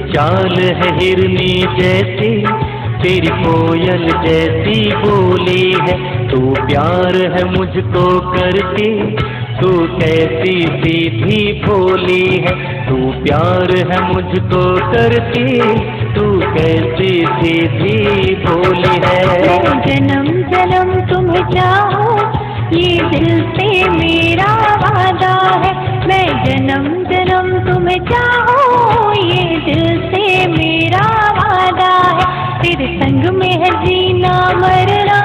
चाल है हिरनी जैसी, तेरी कोयल जैसी बोली है। तू प्यार है मुझको करती, तू कैसी सीधी भोली है। तू प्यार है मुझको करती, तू कैसी सीधी भोली है। मैं जन्म जन्म तुम्हें चाहूं, ये दिल से मेरा वादा है। मैं जन्म जन्म तुम्हें चाहूं, ये दिल से मेरा वादा है। तेरे संग में है जीना मरना,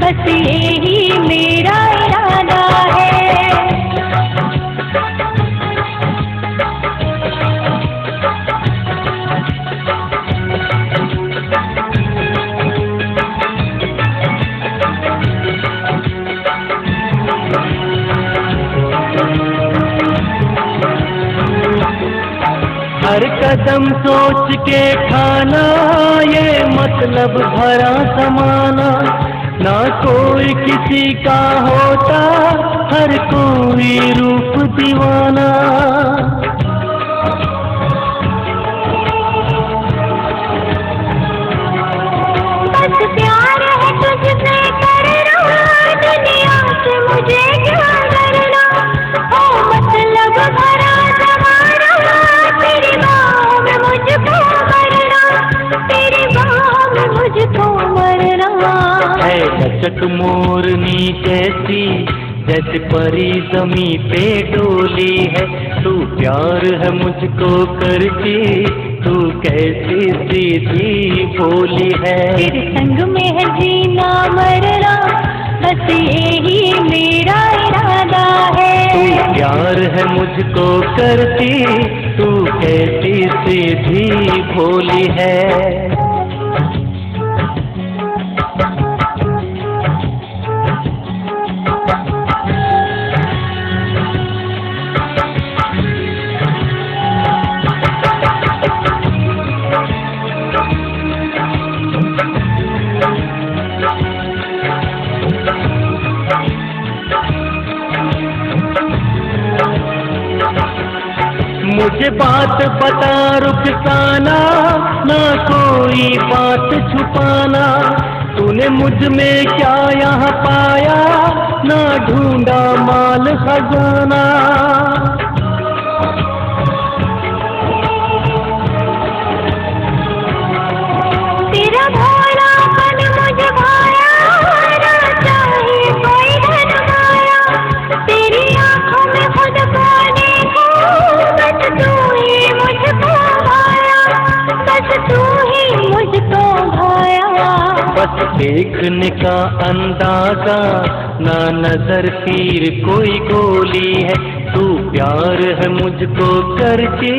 बस यही मेरा इरादा है। हर कदम सोच के खाना, ये मतलब भरा समाना। ना कोई किसी का होता, हर कोई रूप दीवाना। बस प्यार है तुझसे करना, दुनिया से मुझे क्या करना। ओ मतलब भरा जमाना, तेरी बाहों में मुझको मरना, तेरी बाहों में मुझको मरना। है लचक मोरनी कैसी, जैसे परी जमी पे डोली है। तू प्यार है मुझको करती, तू कैसी सीधी भोली है। तेरे संग में है जीना मरना, बस यही मेरा इरादा है। तू प्यार है मुझको करती, तू कैसी सीधी भोली है। मुझे बात बता रुखसाना, ना कोई बात छुपाना। तूने मुझ में क्या यहाँ पाया, ना ढूंढा माल खजाना। तेरा भोलापन मुझे भाया, ना चाहिए कोई धन माया। तेरी आंखों में खुद को देखो, बस तू ही मुझको भाया, बस तू ही मुझको भाया। बस देखने का अंदाजा, ना नजर तीर कोई गोली है। तू प्यार है मुझको करती,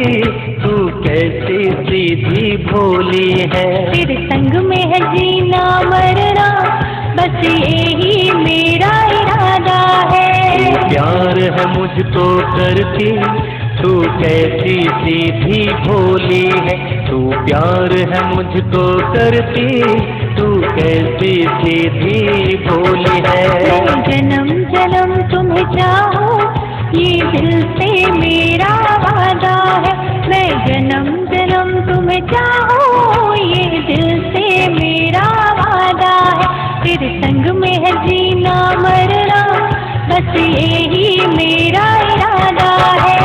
तू कैसी सीधी भोली है। तेरे संग में है जीना मरना, बस यही मेरा इरादा है। तू प्यार है मुझको करती, तू कैसी सीधी भोली है। तू प्यार है मुझको करती, तू कैसी सीधी भोली है। मैं जन्म जन्म तुम्हें चाहूं, ये दिल से मेरा वादा है। मैं जन्म जन्म तुम्हें चाहूं, ये दिल से मेरा वादा है। तेरे संग में है जीना मरना, बस यही मेरा इरादा है।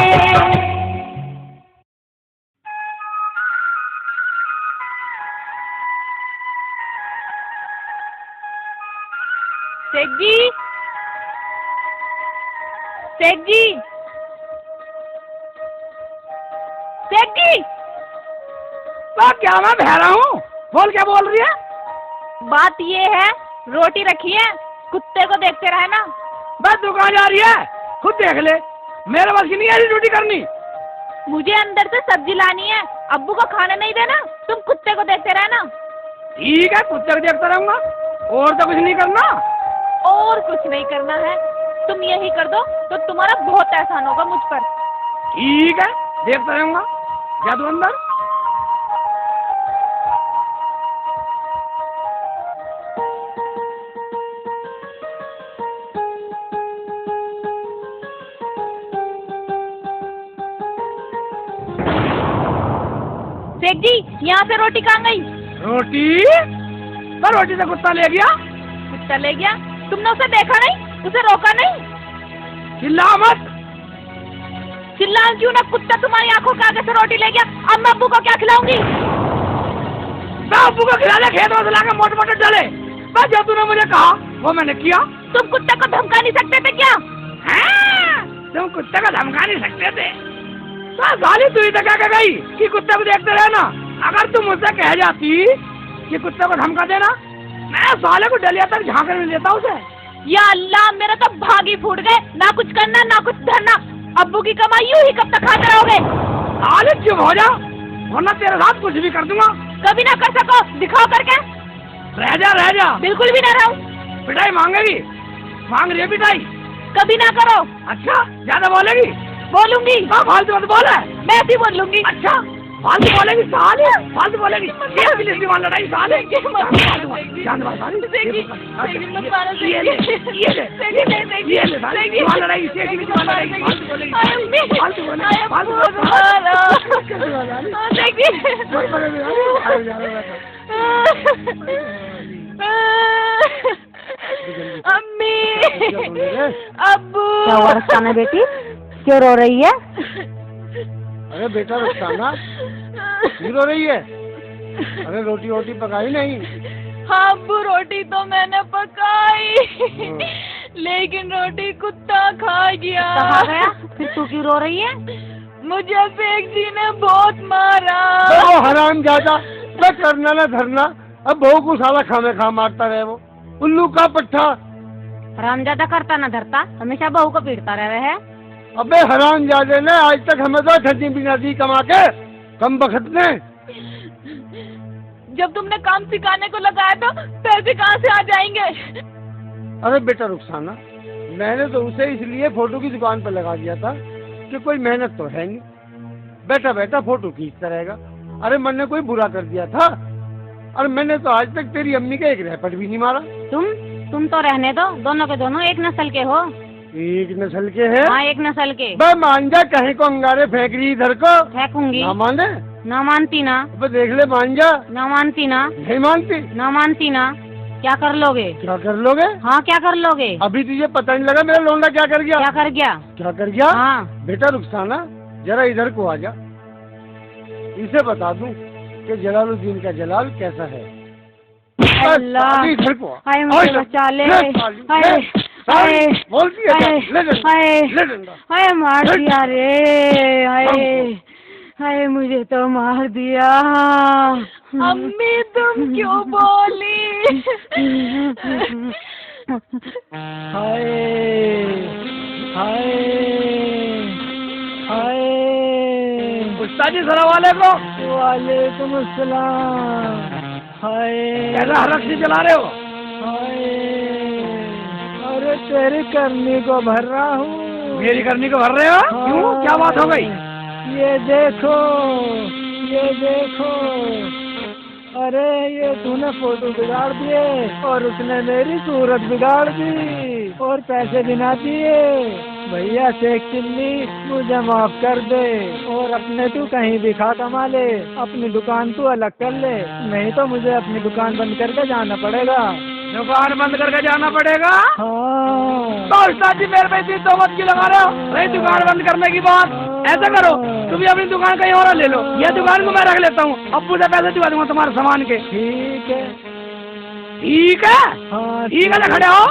सेठ जी, सेठ जी, सेठ जी। क्या मैं बहरा हूँ? बोल, क्या बोल रही है? बात ये है, रोटी रखी है, कुत्ते को देखते रहे ना। बस दुकान जा रही है, खुद देख ले। मेरे बस की नहीं है ड्यूटी करनी। मुझे अंदर से सब्जी लानी है, अब्बू को खाना नहीं देना, तुम कुत्ते को देखते रहना। ठीक है, कुत्ते को देखता रहूंगा, और तो कुछ नहीं करना। और कुछ नहीं करना है, तुम यही कर दो तो तुम्हारा बहुत एहसान होगा मुझ पर। ठीक है, देखता रहूंगा। जा तू अंदर। शेख जी, यहाँ से रोटी कहाँ गई? रोटी? तो रोटी से कुत्ता ले गया। कुत्ता ले गया? तुमने उसे देखा नहीं? उसे रोका नहीं? चिल्ला मत। चिल्लाऊं क्यों ना? कुत्ता तुम्हारी आंखों के आगे से रोटी ले गया। अब मैं अब्बू को क्या खिलाऊंगी? मैं अब्बू को खिलाने खेतों से लाके मोटे मोटे डले। बस जो तूने मुझे कहा वो मैंने किया। तुम कुत्ते को धमका नहीं सकते थे क्या? तुम कुत्ते को धमका नहीं सकते थे? तो गाली तू ही तो क्या गई कि कुत्ते को देखते रहना। अगर तुम मुझसे कह जाती कि कुत्ते को धमका देना, मैं साले को डलिया तक झांकने में देता उसे। या अल्लाह, मेरे तो भाग ही फूट गए। ना कुछ करना ना कुछ धरना। अब्बू की कमाई यूं ही कब तक खाते रहोगे? साले चुप हो जा, वरना तेरे साथ कुछ भी कर दूंगा। कभी ना कर सको, दिखाओ करके। रह जा। बिल्कुल भी ना रहूं। पिटाई मांगेगी? मांग रही है पिटाई? कभी ना करो। अच्छा, ज्यादा बोलेगी? बोलूंगी। फालतू मत बोले। मैं भी बोल लूंगी। अच्छा, फालतू बोलेगी साले, फालतू बोलेगी। ये भी दीवान लड़ाई साले। ये अम्मी, अब्बू। क्या हुआ रुखसाना बेटी, क्यों रो रही है? अरे बेटा रुखसाना, क्यों रो रही है? अरे रोटी वोटी पकाई नहीं? हाँ अब्बू, रोटी तो मैंने पकाई, लेकिन रोटी कुत्ता खा गया। कहाँ गया? फिर तू क्यों रो रही है? मुझे शेख जी ने बहुत मारा। वो हराम ज्यादा, मैं करना ना धरना, अब बहू को साला खामे खा मारता रहे वो उल्लू का पट्टा। हरामजादा करता ना धरता, हमेशा बहू को पीटता रहे है। अबे हराम ज्यादा ने आज तक हमें तो ठगी बिना दी कमा के, कम बखत ने। जब तुमने काम सिखाने को लगाया तो पैसे कहाँ से आ जाएंगे? अरे बेटा रुखसाना, मैंने तो उसे इसलिए फोटो की दुकान पर लगा दिया था कि कोई मेहनत तो है नहीं, बैठा बैठा फोटो खींचता रहेगा। अरे मैंने कोई बुरा कर दिया था? और मैंने तो आज तक तेरी अम्मी का एक रैपट भी नहीं मारा। तुम तो रहने दो, दोनों के दोनों एक नस्ल के हो। एक नस्ल के हैं? हाँ, एक नस्ल के। बे मान जा, कहीं को अंगारे फेंक रही इधर को। फेंकूंगी। ना माने? ना मानती ना। अबे देख ले, मान जा। ना मानती ना। नहीं मानती? ना मानती ना। क्या कर लोगे? क्या कर लोगे? हाँ, क्या कर लोगे? अभी तुझे पता नहीं लगा मेरा लौंडा क्या कर गया? क्या कर गया? क्या कर गया? हाँ। बेटा रुखसाना, जरा इधर को आ जा, इसे बता दूं कि जलालुद्दीन का जलाल कैसा है। अल्लाह, इधर को आ। हाय मुझे बचा ले। हाय हाय बोलती है क्या? ले डंडा, हाय ले डंडा। हाय, मार दिया रे। हाय हाय, मुझे तो मार दिया। अम्मी तुम क्यों बोली? हाय हाय हाय। उस्ताद जी सलाम वालेकुम। वालेकुम अस्सलाम। हाय, कैसा हरक्सी चला रहे हो? हाय, अरे तेरी करनी को भर रहा हूँ। मेरी करनी को भर रहे हो? क्यों, क्या बात हो गई? ये देखो, ये देखो। अरे ये तूने फोटो बिगाड़ दिए और उसने मेरी सूरत बिगाड़ दी और पैसे भी ना दिए। भैया शेख चिल्ली, मुझे माफ कर दे और अपने तू कहीं भी खा कमा ले, अपनी दुकान तू अलग कर ले, नहीं तो मुझे अपनी दुकान बंद करके जाना पड़ेगा। दुकान बंद करके जाना पड़ेगा? हाँ। तो उस्ताद जी मेरे पे इतनी तोहमत क्यों लगा रहे हो? रही दुकान बंद करने की बात, ऐसा करो तुम भी अपनी दुकान कहीं और ले लो, ये दुकान को मैं रख लेता हूँ, अब्बू से पैसे दिवा दूंगा तुम्हारे सामान के। ठीक है। ठीक है? हाँ, ठीक है, तो खड़े हो,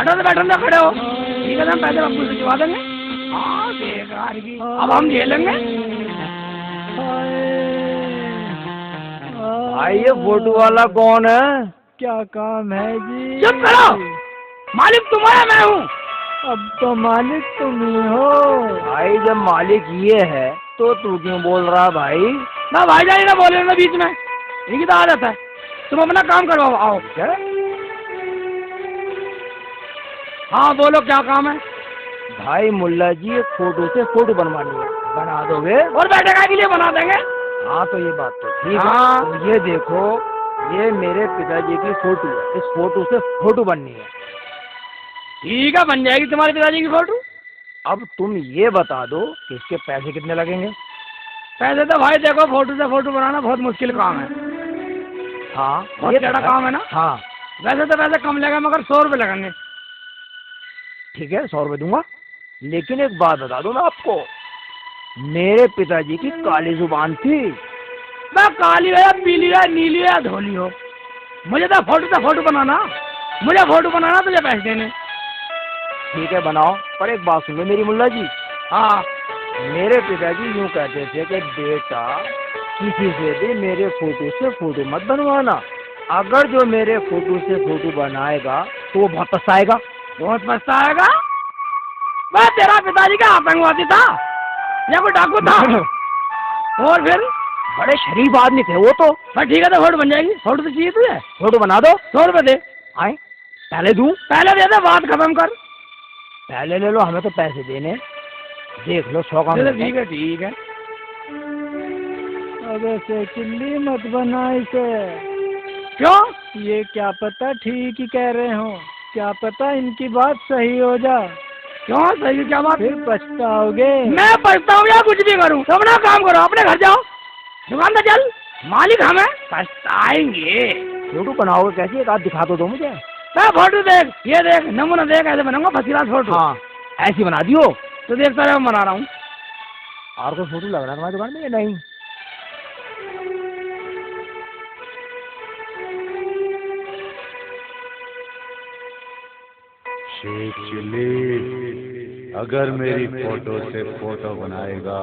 हटो तो बैठो ना, खड़े हो। ठीक है, तो हम पैसे अब्बू से दिवा देंगे। हाँ बेकार की, अब हम झेलेंगे। ये फोटो वाला कौन है? क्या काम है जी? चुप करो, मालिक तुम्हारा मैं हूँ। अब तो मालिक तुम ही हो। भाई जब मालिक ये है तो तू क्यों बोल रहा भाई? ना भाईजान ना बोले ना बीच में, इनकी तो आदत है। तुम अपना काम करो, आओ। क्या? हाँ बोलो, क्या काम है? भाई मुल्ला जी एक फोटो से फोटो बनवानी है, बना दोगे? और बैठक के लिए बना देंगे। हाँ तो ये बात तो ठीक हाँ। है। तो ये देखो, ये मेरे पिताजी की फोटो है, इस फोटो से फोटो बननी है। ठीक है, बन जाएगी तुम्हारे पिताजी की फोटो। अब तुम ये बता दो कि इसके पैसे कितने लगेंगे? पैसे तो भाई देखो, फोटो से फोटो बनाना बहुत मुश्किल काम है। हाँ बहुत ज़्यादा काम है ना। हाँ वैसे तो वैसे कम लगेगा, मगर 100 रुपये लगेंगे। ठीक है, 100 रुपये दूंगा। लेकिन एक बात बता दूं मैं आपको, मेरे पिताजी की काली जुबान थी। मैं काली हो या पीली हो या नीली हो या धोली हो, मुझे तो फोटो बनाना, मुझे फोटो बनाना, तुझे पैसे देने। ठीक है बनाओ, पर एक बात सुनो मेरी मुल्ला जी। हाँ, मेरे पिताजी यूं कहते थे कि बेटा किसी से भी मेरे फोटो से फोटो मत बनवाना। अगर जो मेरे फोटो से फोटो बनाएगा तो वो बहुत पछताएगा। बहुत पछताएगा। मैं तेरा पिताजी का आतंकवादी था या कोई डाकू था? और फिर बड़े शरीफ आदमी थे वो तो। बस ठीक है, तो फोटो बन जाएगी। फोटो तो चाहिए तुझे? फोटो बना दो। 100 रुपये दे। आए पहले दूं? पहले दे दे, बात खत्म कर। पहले ले लो, हमें तो पैसे देने। देख लो 100 का। ठीक है ठीक है। अबे से चिल्ली मत बना इसे। क्यों? ये क्या पता ठीक ही कह रहे हो, क्या पता इनकी बात सही हो जाए, क्यों सही? क्या बात? फिर पछताओगे। मैं पछताऊँ या कुछ भी करूँ, तुम ना काम करो, अपने घर जाओ, दुकान पे चल, मालिक हम हैं। पछताएंगे। फोटो बनाओगे कैसी? एक आध दिखा तो दो मुझे। मैं फोटो देख, ये देख, नमूना देख, ऐसे बनाऊंगा फसीला फोटो। हाँ ऐसी बना दियो। तो देखता रहे, मैं बना रहा हूँ। और कोई फोटो लग रहा है तुम्हारी दुकान में या नहीं? शेख चिल्ली अगर मेरी फोटो से फोटो बनाएगा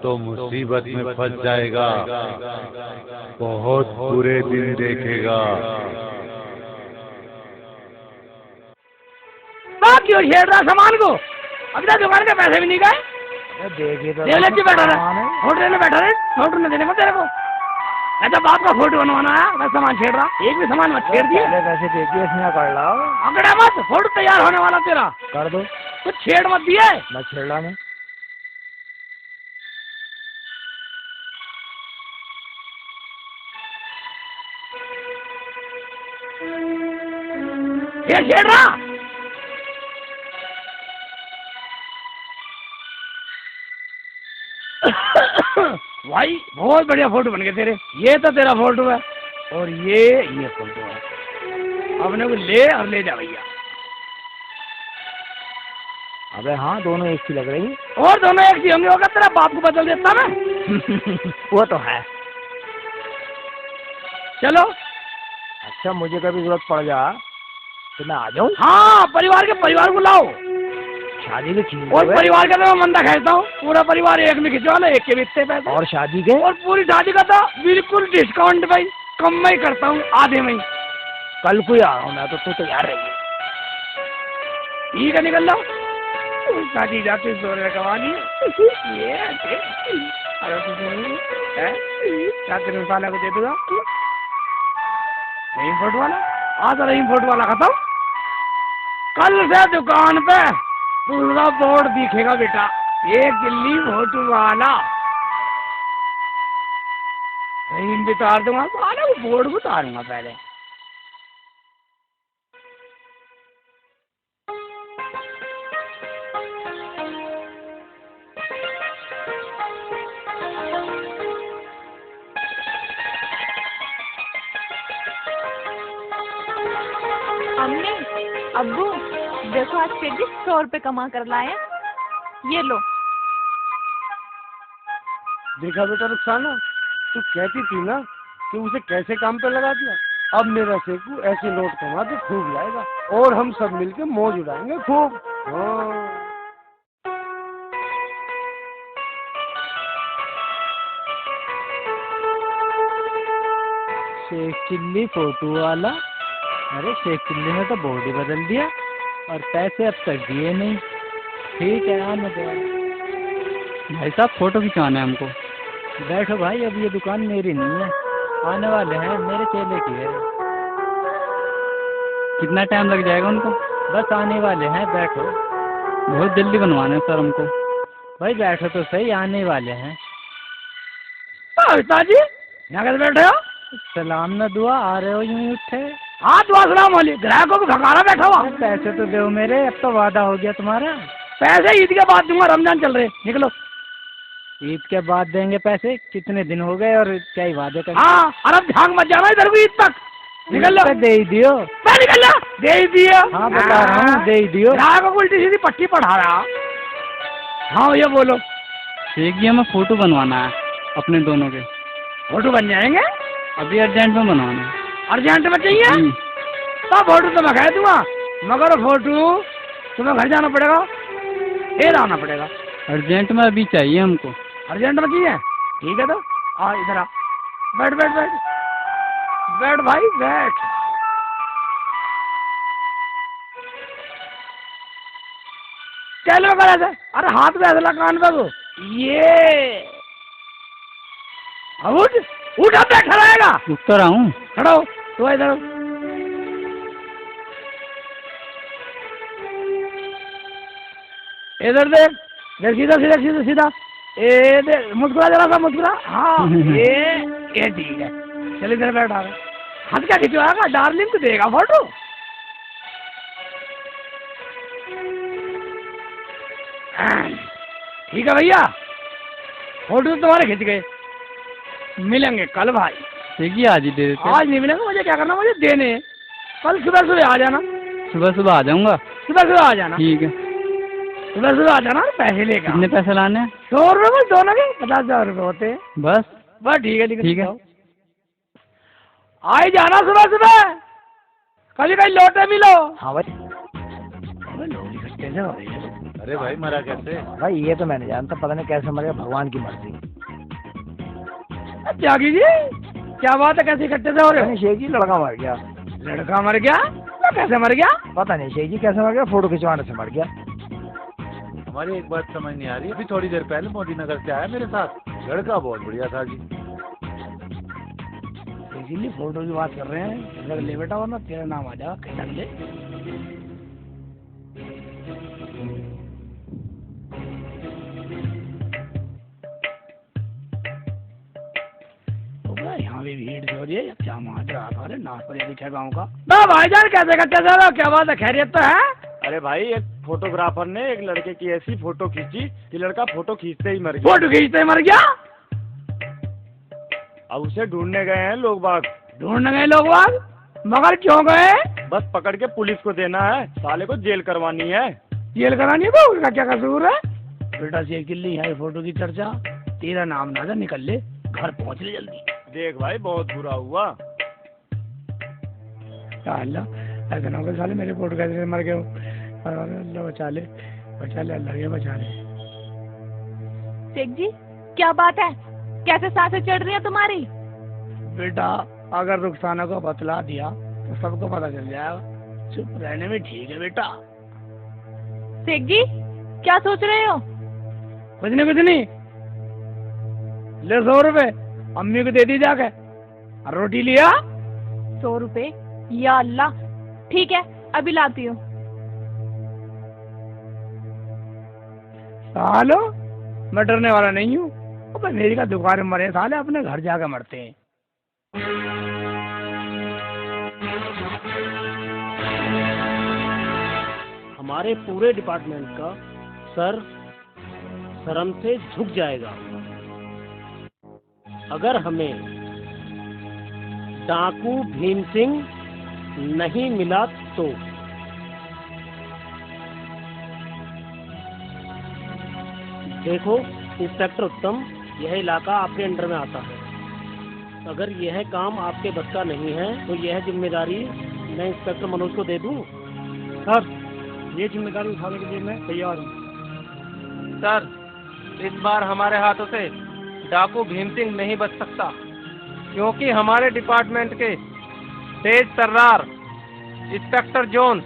तो मुसीबत में फंस जाएगा, बहुत बुरे दिन देखेगा। क्यों छेड़ रहा सामान को? अभी तक दुकान के पैसे भी नहीं गए। देखिए तो देवलत जी बैठा रहे, होटल में बैठा रहे, फोटो नहीं देने को तेरे को। ऐसा बाप का फोटो बनवाना है, मैं सामान छेड़ रहा, एक भी सामान मत छेड़ दिए। पहले पैसे देखिए, इसमें कर लाओ। अगड़ा मत, फोटो तैयार होने वाला तेरा, कर दो। कुछ छेड़ मत दिए। मैं छेड़ रहा नहीं। ये छेड़ रहा। भाई बहुत बढ़िया फोटो बन गए तेरे। ये तो तेरा फोटो है और ये फोटो है। अपने को ले और ले जा भैया। अबे हाँ, दोनों एक सी लग रही है। और दोनों एक सी होंगे, होगा तेरा बाप को बदल देता मैं। वो तो है। चलो। अच्छा मुझे कभी जरूरत पड़ जा तो मैं आ जाऊँ? हाँ, परिवार को लाओ। शादी के खींच और परिवार का तो मैं मंदा खेलता हूँ, पूरा परिवार एक में खिंचवा लो, एक के भी इतने पैसे। और शादी के? और पूरी शादी का तो बिल्कुल डिस्काउंट भाई, कम में ही करता हूँ, आधे में ही। कल को ही आ रहा हूँ मैं, तो तू तैयार रहिए। ठीक है, निकल लो। शादी जाती जोर कमानी ये अरे क्या तेरे साला को दे दूंगा। नहीं फोटो वाला आज, रही फोटो वाला खत्म। कल से दुकान पे पूरा बोर्ड दिखेगा बेटा, ये दिल्ली फोटो वाला। नहीं भी उतार दूंगा, साला वो बोर्ड को उतारूंगा पहले। अम्मी, अब्बू, देखो आज फिर भी 100 रुपए कमा कर लाए हैं। ये लो। देखा बेटा रुखसाना, तू कहती थी ना कि उसे कैसे काम पे लगा दिया। अब मेरा सेकू ऐसे नोट कमा के खूब लाएगा और हम सब मिलके मौज उड़ाएंगे खूब। हाँ। शेख चिल्ली फोटो वाला। अरे शेख चिल्ली ने तो बॉडी बदल दिया और पैसे अब तक दिए नहीं। ठीक है, आने दो। भाई साहब फोटो खिंचवाना है हमको। बैठो भाई, अब ये दुकान मेरी नहीं है, आने वाले हैं, मेरे चेले की है। कितना टाइम लग जाएगा उनको? बस आने वाले हैं, बैठो। बहुत जल्दी बनवाना है सर हमको। भाई बैठो तो सही, आने वाले हैं। पिताजी यहाँ कैसे बैठे हो? सलाम न दुआ, आ रहे हो यूं उठे? हाँ दुआ सलाम वाली, ग्राहकों को भगाना बैठा हुआ। पैसे तो दो मेरे, अब तो वादा हो गया तुम्हारा। पैसे ईद के बाद दूंगा, रमजान चल रहे, निकलो। ईद के बाद देंगे पैसे। कितने दिन हो गए और क्या ही वादे कर। हाँ, और अब झांक मत जाना इधर भी ईद तक। निकल लो। दे ही दियो। मैं निकल लो। दे ही दियो। हाँ बता रहा हूँ, दे ही दियो। को उल्टी सीधी पट्टी पढ़ा रहा। हाँ भैया बोलो। शेख जी हमें फोटो बनवाना है अपने दोनों के। फोटो बन जाएंगे? अभी अर्जेंट में बनवाना है। अर्जेंट में चाहिए? तो फोटो तो मैं कह दूंगा, मगर फोटो तुम्हें घर जाना पड़ेगा, फिर आना पड़ेगा। अर्जेंट में अभी चाहिए हमको। अर्जेंट में चाहिए? ठीक है तो आ इधर आ। बैठ बैठ बैठ बैठ भाई बैठ। चलो कर ऐसे। अरे हाथ में ऐसा कान पे दो। ये अब उठ उठ, अब बैठा रहेगा। उठ तो रहा हूँ। खड़ा हो तो इधर हो। इधर देख देख, सीधा सीधा सीधा सीधा। ए देख, मुस्कुरा जरा सा, मुस्कुरा। हाँ ये ठीक है। चल इधर बैठा। हाथ क्या खिंचवाएगा? डार्लिंग को देगा फोटो। ठीक है भैया, फोटो तुम्हारे खिंच गए। मिलेंगे कल भाई। शेख जी आज ही दे देते। आज नहीं मिलेंगे, मुझे क्या करना, मुझे देने। कल सुबह सुबह आ जाना। सुबह सुबह आ जाऊंगा। सुबह सुबह आ जाना। ठीक है। सुबह सुबह आ जाना, पैसे लेकर। कितने पैसे लाने हैं? 100 रुपये बस, दोनों के 50,000 रुपये होते हैं। बस बस ठीक है ठीक है। आ ही जाना सुबह सुबह। कभी कहीं लौटे भी लो। हाँ भाई। लोग इकट्ठे से हो रही है। अरे भाई मरा कैसे? भाई ये तो मैं नहीं जानता, पता नहीं कैसे मर गया, भगवान की मर्जी। त्यागी जी क्या बात है, कैसे इकट्ठे से हो रहे हो? शेख जी लड़का मर गया। लड़का मर गया? वो कैसे मर गया? पता नहीं शेख जी कैसे मर गया, फोटो खिंचवाने से मर गया। हमारी एक बात समझ नहीं आ रही। अभी थोड़ी देर पहले मोदी नगर से आया मेरे साथ, लड़का बहुत बढ़िया था जी। इसीलिए फोटो की बात कर रहे हैं। अगर ले बेटा वरना तेरा नाम आ जाएगा खटक ले। यहाँ भी भीड़ हो रही है। क्या मार रहा है नाच पर दिखा गाँव का। ना भाईजान कैसे इकट्ठे से रहो? क्या बात है, खैरियत तो है? अरे भाई एक फोटोग्राफर ने एक लड़के की ऐसी फोटो खींची कि लड़का फोटो खींचते ही मर गया। फोटो खींचते ही मर गया? अब उसे ढूंढने गए हैं लोग बाग। ढूंढने गए लोग बाग? मगर क्यों गए? बस पकड़ के पुलिस को देना है, साले को जेल करवानी है। जेल करानी है? उसका क्या कसूर है? बेटा से किल्ली है फोटो की चर्चा, तेरा नाम ना था, निकल ले, घर पहुंच ले जल्दी। देख भाई बहुत बुरा हुआ। अल्लाह ऐसा ना हो साले मेरे फोटो कैसे मर गए हो। अल्लाह बचा ले अल्लाह ये बचा ले। शेख जी क्या बात है, कैसे सांसें चढ़ रही है तुम्हारी? बेटा अगर रुखसाना को बतला दिया तो सबको पता चल जाएगा। चुप रहने में ठीक है बेटा। शेख जी क्या सोच रहे हो? कुछ नहीं। ले 100 रुपए अम्मी को दे दी जाके। और रोटी लिया? 100 रुपए? या अल्लाह, ठीक है अभी लाती हूँ। सालो मैं डरने वाला नहीं हूँ। अबे मेरी का दुकान में मरे साले अपने घर जाके मरते हैं। हमारे पूरे डिपार्टमेंट का सर शर्म से झुक जाएगा अगर हमें डाकू भीम सिंह नहीं मिला तो। देखो इंस्पेक्टर उत्तम, यह इलाका आपके अंडर में आता है। अगर यह काम आपके बस का नहीं है तो यह जिम्मेदारी मैं इंस्पेक्टर मनोज को दे दूं। सर ये जिम्मेदारी उठाने के लिए मैं तैयार हूँ। सर इस बार हमारे हाथों से डाकू भीम सिंह नहीं बच सकता, क्योंकि हमारे डिपार्टमेंट के तेज तर्रार इंस्पेक्टर जोन्स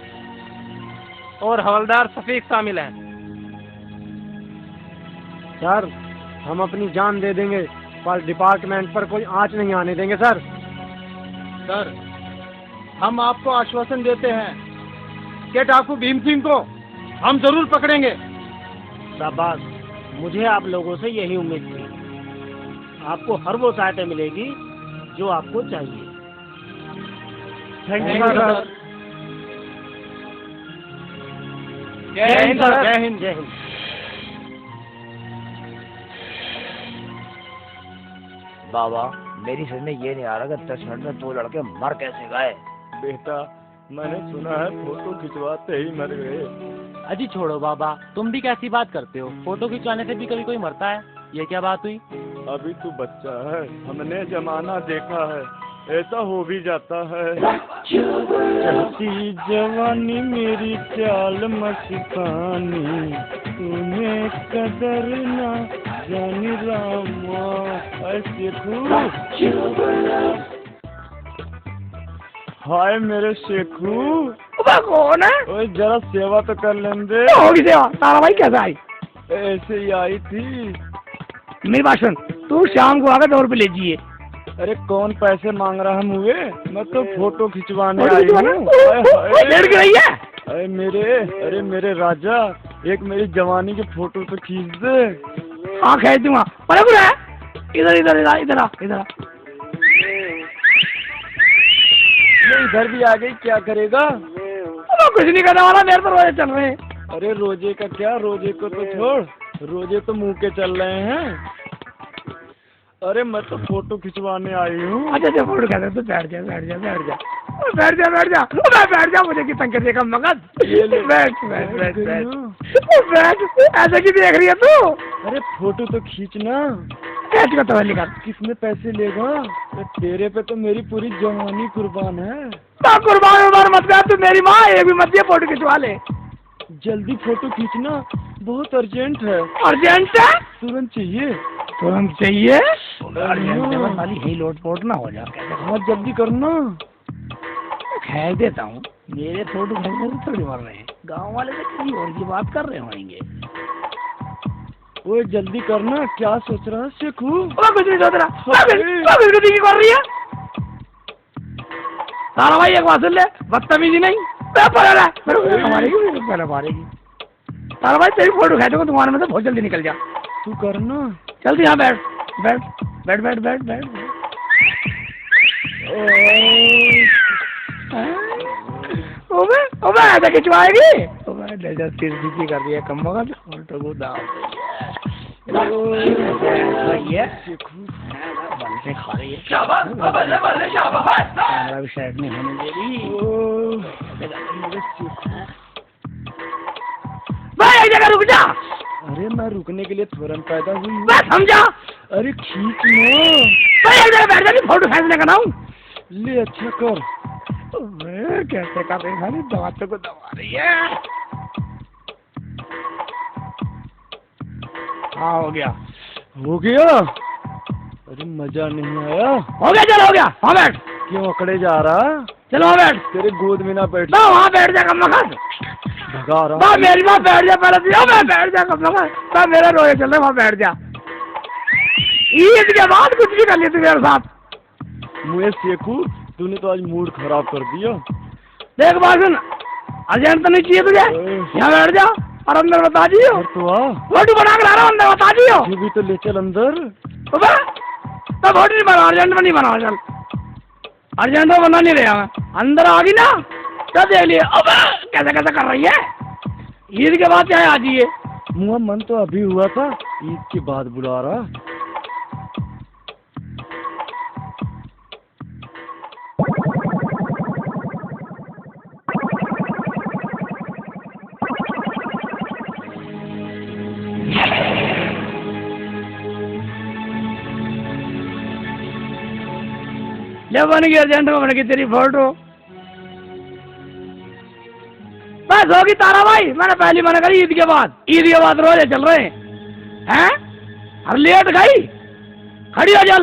और हवलदार शफीक शामिल हैं। सर हम अपनी जान दे देंगे पर डिपार्टमेंट पर कोई आंच नहीं आने देंगे सर। सर हम आपको आश्वासन देते हैं कि डाकू भीम सिंह को हम जरूर पकड़ेंगे। शाबाश, मुझे आप लोगों से यही उम्मीद थी। आपको हर वो सहायता मिलेगी जो आपको चाहिए। Thank you sir. जय हिंद सर। जय हिंद। जय हिंद। बाबा मेरी समझ में ये नहीं आ रहा कि 10 मिनट में 2 लड़के मर कैसे गए। बेटा मैंने सुना है फोटो खिंचवाते ही मर गए। अजी छोड़ो बाबा, तुम भी कैसी बात करते हो? फोटो खिंचवाने से भी कभी कोई मरता है? ये क्या बात हुई? अभी तू बच्चा है, हमने जमाना देखा है, ऐसा हो भी जाता है। चलती जवानी मेरी चाल मस्तानी, तुम्हें कदर ना जानी रामा। ऐसे हाय मेरे शेखू। कौन है? ओए जरा सेवा तो कर लेंगे। होगी सेवा। तारा भाई कैसा आई? ऐसे ही आई थी। मेरी बात सुन, तू शाम को आकर 2 रुपये लीजिए। अरे कौन पैसे मांग रहा है मुझे? मैं तो फोटो खिंचवाने फोटो आई खिंचवाना? हूँ। डेढ़ की रही है। अरे मेरे राजा, एक मेरी जवानी की फोटो तो खींच दे। हाँ खींच दूंगा। अरे बुरा है, इधर इधर इधर इधर आ, इधर आ। ये इधर भी आ गई, क्या करेगा? अब कुछ नहीं करने वाला, मेरे तो रोजे चल रहे हैं। अरे रोजे का क्या, रोजे को तो छोड़, रोजे तो मुंह के चल रहे हैं। अरे मैं तो फोटो खिंचवाने आई हूँ। अच्छा फोटो कहते तो बैठ जा बैठ जा बैठ जा बैठ जा बैठ जा बैठ जा, मुझे कितना कर देगा मगज। बैठ बैठ बैठ बैठ बैठ। ऐसे की देख रही है तू? अरे फोटो तो खींचना। कैच का तो निकाल। कितने पैसे लेगा? तेरे पे तो मेरी पूरी जवानी कुर्बान है। तो कुर्बान उर्बान मत कर, तू मेरी माँ एक भी मत दिया, फोटो खिंचवा ले। जल्दी फोटो खींचना, बहुत अर्जेंट है। अर्जेंट है? तुरंत चाहिए। तुरंत चाहिए? अर्जेंट है, खाली ही लोट पोट ना हो जाए। हाँ जल्दी करना। खैर देता हूँ, मेरे फोटो खींचने से थोड़ी मर रहे हैं, गाँव वाले तो किसी और की बात कर रहे होंगे। वो जल्दी करना। क्या सोच रहा है शेखू? कुछ नहीं सोच रहा, कुछ नहीं कर रही है। तारा भाई एक बात सुन ले, बदतमीजी नहीं। पहले मारेगी। तारा भाई तेरी फोटो खींचूंगा तुम्हारे में, तो बहुत जल्दी निकल जा। तू करना जल्दी। यहाँ बैठ बैठ बैठ बैठ बैठ बैठ। ओबे ऐसा खिंचवाएगी? ओबे कर दिया कम होगा फोटो को दाव से खा रही है। कैमरा भी साइड नहीं होने दे रही। भाई एक जगह रुक जा। अरे मैं रुकने के लिए तुरंत पैदा हुई हूँ। मैं समझा। अरे खींच लो। भाई एक जगह बैठ जा, फोटो खींचने का नाम ले। अच्छा कर। कैसे कर रही है? दवाते को दबा रही है। हाँ हो गया। हो गया? अरे मजा नहीं आया। हो गया, चल हो गया। हाँ बैठ। क्यों अकड़े जा रहा? चलो वहाँ बैठ। तेरे गोद में ना बैठ। ना वहाँ बैठ जा कम मखन। भगा रहा। मेरी माँ बैठ जा पहले। मैं बैठ जा कम मखन। मेरा रोए चल रहा, वहाँ बैठ जा। ईद के बाद कुछ भी कर लिया मेरे साथ। मुझे शेखू, तूने तो आज मूड खराब कर दिया। देख बाजुन, अर्जेंट तो नहीं चाहिए तुझे। यहाँ बैठ जा और अंदर बता दियो। तो आ फोटो बना कर आ रहा हूँ, अंदर बता दियो। तू भी तो ले चल अंदर। तो फोटो नहीं बना, अर्जेंट में नहीं बना। चल अर्जेंट में बना नहीं रहा मैं। अंदर आ गई ना तो देख लिए। अब कैसे कैसे कर रही है? ईद के बाद चाहे आ जाइए। मुआ मन तो अभी हुआ था, ईद के बाद बुला रहा। ले बन गई अर्जेंट में, बन गई तेरी फोटो। बस होगी तारा भाई, मैंने पहली मना करी ईद के बाद रोजे चल रहे हैं। हर लेट गई, खड़ी हो चल।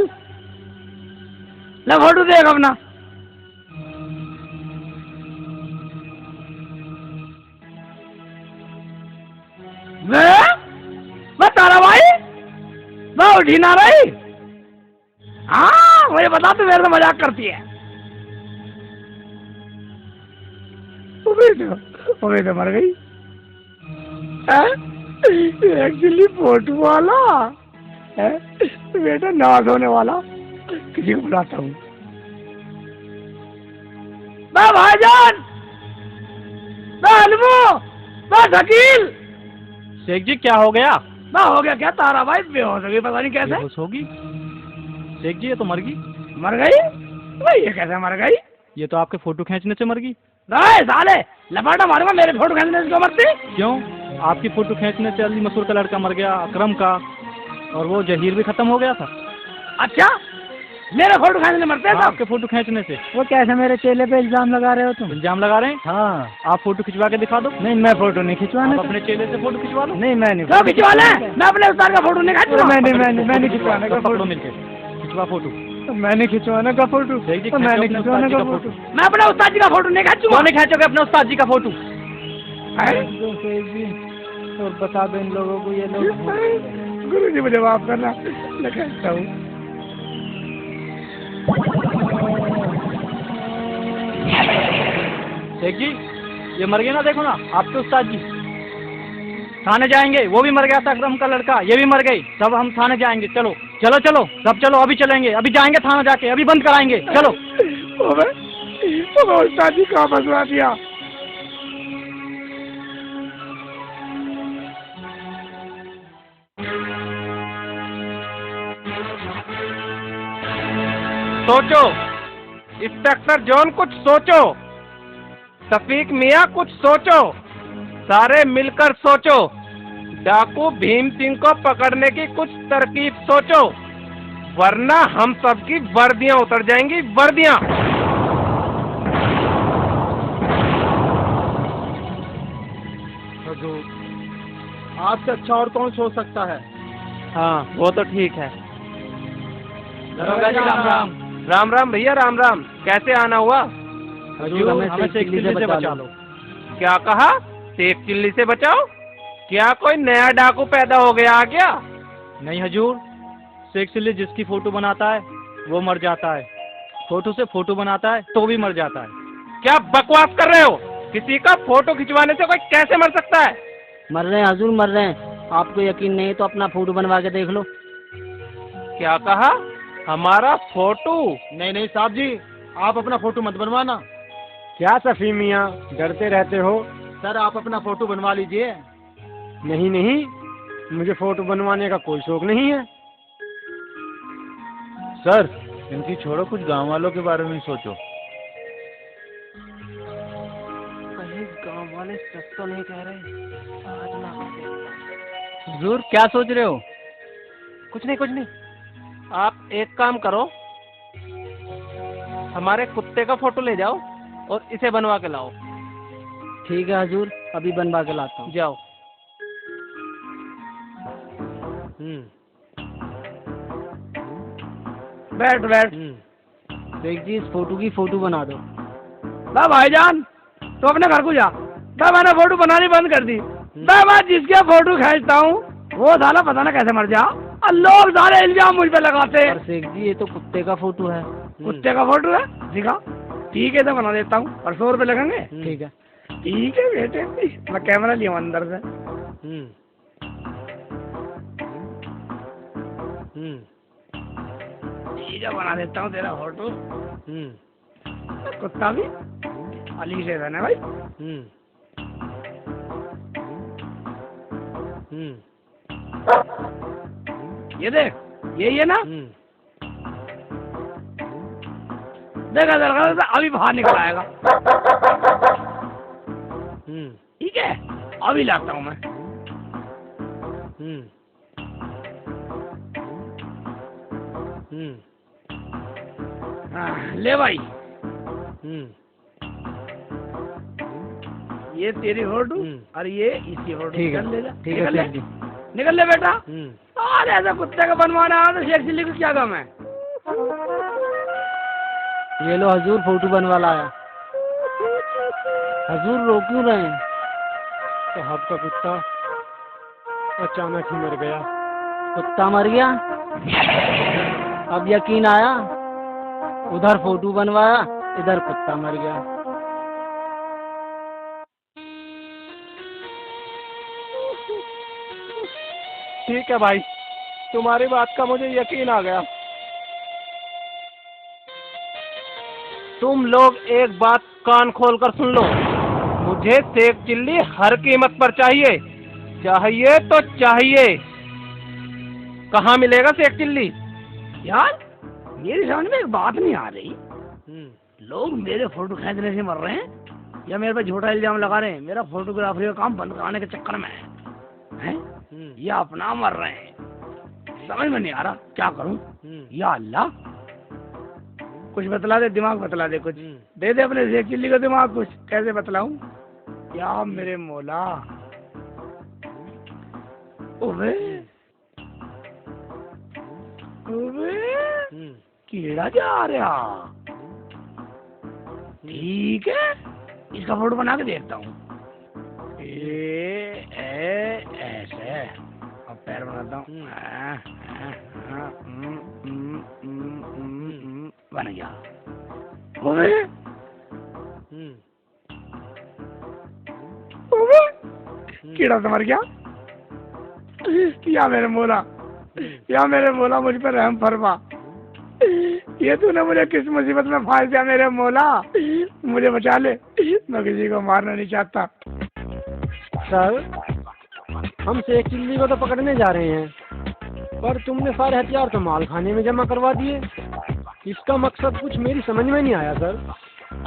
ले फोटो देख अपना। मैं तारा भाई, मैं उठी ना रही। हाँ मुझे बता, तू मेरे से मजाक करती है। तो मर गई। एक्चुअली फोटो वाला है बेटा, नाश होने वाला। किसी को बुलाता हूँ। मैं भाईजान, मैं अलमू, मैं शकील। शेख जी क्या हो गया? मैं हो गया क्या? तारा भाई बेहोश हो गई, पता नहीं कैसे। बेहोश होगी? शेख जी ये तो मर गई। मर गई? भाई ये कैसे मर गई? ये तो आपके फोटो खींचने से मर गई। नहीं साले, लपाटा मारूंगा, मेरे फोटो खींचने से क्यों मरती? क्यों? आपकी फोटो खींचने से अली मसूर का लड़का मर गया, अकरम का, और वो जहीर भी खत्म हो गया था। अच्छा, मेरे फोटो खींचने से मरते हैं सब? आपके फोटो खींचने से। वो कैसे मेरे चेले पे इल्जाम लगा रहे हो तुम? इल्जाम लगा रहे हैं? हाँ। आप फोटो खिंचवा के दिखा दो। नहीं, मैं फोटो नहीं खिंचवाना। आप अपने चेले से फोटो खिंचवा लो। नहीं, मैं नहीं। क्यों खिंचवा ले? मैं अपने उस्ताद का फोटो नहीं खींचूंगा। मैं नहीं खिंचवाने का फोटो फोटो। मिलके खिंचवा फोटो। मैं नहीं खिंचवाने का फोटो। शेख जी, मैं नहीं खींचो अपने खिंचवाने उस्ताद का जी का फोटो। मैं अपने उस्ताद जी का फोटो नहीं खींचूंगा। क्यों नहीं खींचोगे अपने उस्ताद जी का फोटो? शेख जी, और बता दो इन लोगों को, ये लोग। गुरु जी मुझे माफ करना, मैं कहता हूँ। शेख जी ये मर गए ना, देखो ना आपके उस्ताद जी। थाने जाएंगे, वो भी मर गया था अकरम का लड़का, ये भी मर गई। सब हम थाने जाएंगे। चलो चलो चलो सब चलो, अभी चलेंगे, अभी जाएंगे थाना, जाके अभी बंद कराएंगे। चलो। वो उस्ताद जी कहाँ फंसवा दिया? सोचो इंस्पेक्टर जॉन, कुछ सोचो। शफीक मियाँ कुछ सोचो। सारे मिलकर सोचो। डाकू भीम सिंह को पकड़ने की कुछ तरकीब सोचो, वरना हम सबकी वर्दियां उतर जाएंगी, वर्दियां। आपसे अच्छा और कौन सोच सकता है? हाँ वो तो ठीक है। दरोगा जी राम राम। राम राम भैया, राम राम। कैसे आना हुआ? हजूर हमें शेख चिल्ली से बचा लो। क्या कहा? शेख चिल्ली से बचाओ? क्या कोई नया डाकू पैदा हो गया क्या? नहीं हजूर, शेख चिल्ली जिसकी फोटो बनाता है वो मर जाता है, फोटो से फोटो बनाता है तो भी मर जाता है। क्या बकवास कर रहे हो? किसी का फोटो खिंचवाने से कोई कैसे मर सकता है? मर रहे हैं हजूर, मर रहे हैं। आपको यकीन नहीं तो अपना फोटो बनवा के देख लो। क्या कहा? हमारा फोटो? नहीं नहीं साहब जी, आप अपना फोटो मत बनवाना। क्या सफी मियाँ, डरते रहते हो? सर आप अपना फोटो बनवा लीजिए। नहीं नहीं, मुझे फोटो बनवाने का कोई शौक नहीं है। सर इनकी छोड़ो, कुछ गांव वालों के बारे में सोचो। कहीं गांव वाले सच तो नहीं कह रहे? हजूर क्या सोच रहे हो? कुछ नहीं कुछ नहीं। आप एक काम करो, हमारे कुत्ते का फोटो ले जाओ और इसे बनवा के लाओ। ठीक है हजूर, अभी बनवा के लाता हूँ। जाओ। बैठ बैठ। शेख जी इस फोटो की फोटो बना दो। बा भाईजान, तो अपने घर को जा। बा मैंने फोटो बनानी बंद कर दी। बा मैं जिसके फोटो खींचता हूँ वो साला पता ना कैसे मर जा, और लोग सारे इल्जाम मुझ पे लगाते। और शेख जी ये तो कुत्ते का फोटो है। कुत्ते का फोटो है? दिखा। ठीक है तो बना देता हूँ, और 100 रुपये लगेंगे। ठीक है। ठीक है बेटे, मैं कैमरा लिया हूँ अंदर से। ठीक है बना देता हूँ तेरा फोटो। कुत्ता भी अली से है ना भाई। ये देख, यही है ना? देखा देखा अभी बाहर निकल आएगा। ठीक है, अभी लाता हूँ मैं। हाँ, ले भाई। ये तेरी फोटो और ये इसकी फोटो। ठीक है, निकल ले जा। ठीक है निकल ले। शेख जी। निकल ले बेटा। अरे ऐसा कुत्ते का बनवाना है तो शेख चिल्ली को क्या काम है? ये लो हजूर, फोटो बनवा लाया। हजूर रो क्यों रहे हैं? तो आपका कुत्ता अचानक ही मर गया। कुत्ता मर गया? अब यकीन आया? उधर फोटो बनवाया, इधर कुत्ता मर गया। ठीक है भाई, तुम्हारी बात का मुझे यकीन आ गया। तुम लोग एक बात कान खोल कर सुन लो, मुझे शेख चिल्ली हर कीमत पर चाहिए, चाहिए तो चाहिए। कहाँ मिलेगा शेख चिल्ली? यार मेरी समझ में एक बात नहीं आ रही, लोग मेरे फोटो खींचने से मर रहे हैं या मेरे पे झूठा इल्जाम लगा रहे हैं, मेरा फोटोग्राफरी का काम बंद कराने के चक्कर में हैं, या अपना मर रहे हैं, समझ में नहीं आ रहा क्या करूं। या अल्लाह, कुछ बतला दे, दिमाग बतला दे, कुछ दे दे अपने शेख चिल्ली का दिमाग, कुछ कैसे बतलाऊं। या मेरे मौला, ओवे ओवे कीड़ा जा रहा। ठीक है, इसका फोटो बना के देखता हूँ। ऐसे अब पैर बनाता हूँ, बन गया। ओवे ओवे कीड़ा तो मर गया। या मेरे मौला, या मेरे मौला, मुझ पर रहम फरमा। ये तूने मुझे किस मुसीबत में फांस दिया मेरे मौला, मुझे बचा ले, मैं किसी को मारना नहीं चाहता। सर, हम शेख चिल्ली को तो पकड़ने जा रहे हैं, पर तुमने सारे हथियार तो माल खाने में जमा करवा दिए। इसका मकसद कुछ मेरी समझ में नहीं आया सर।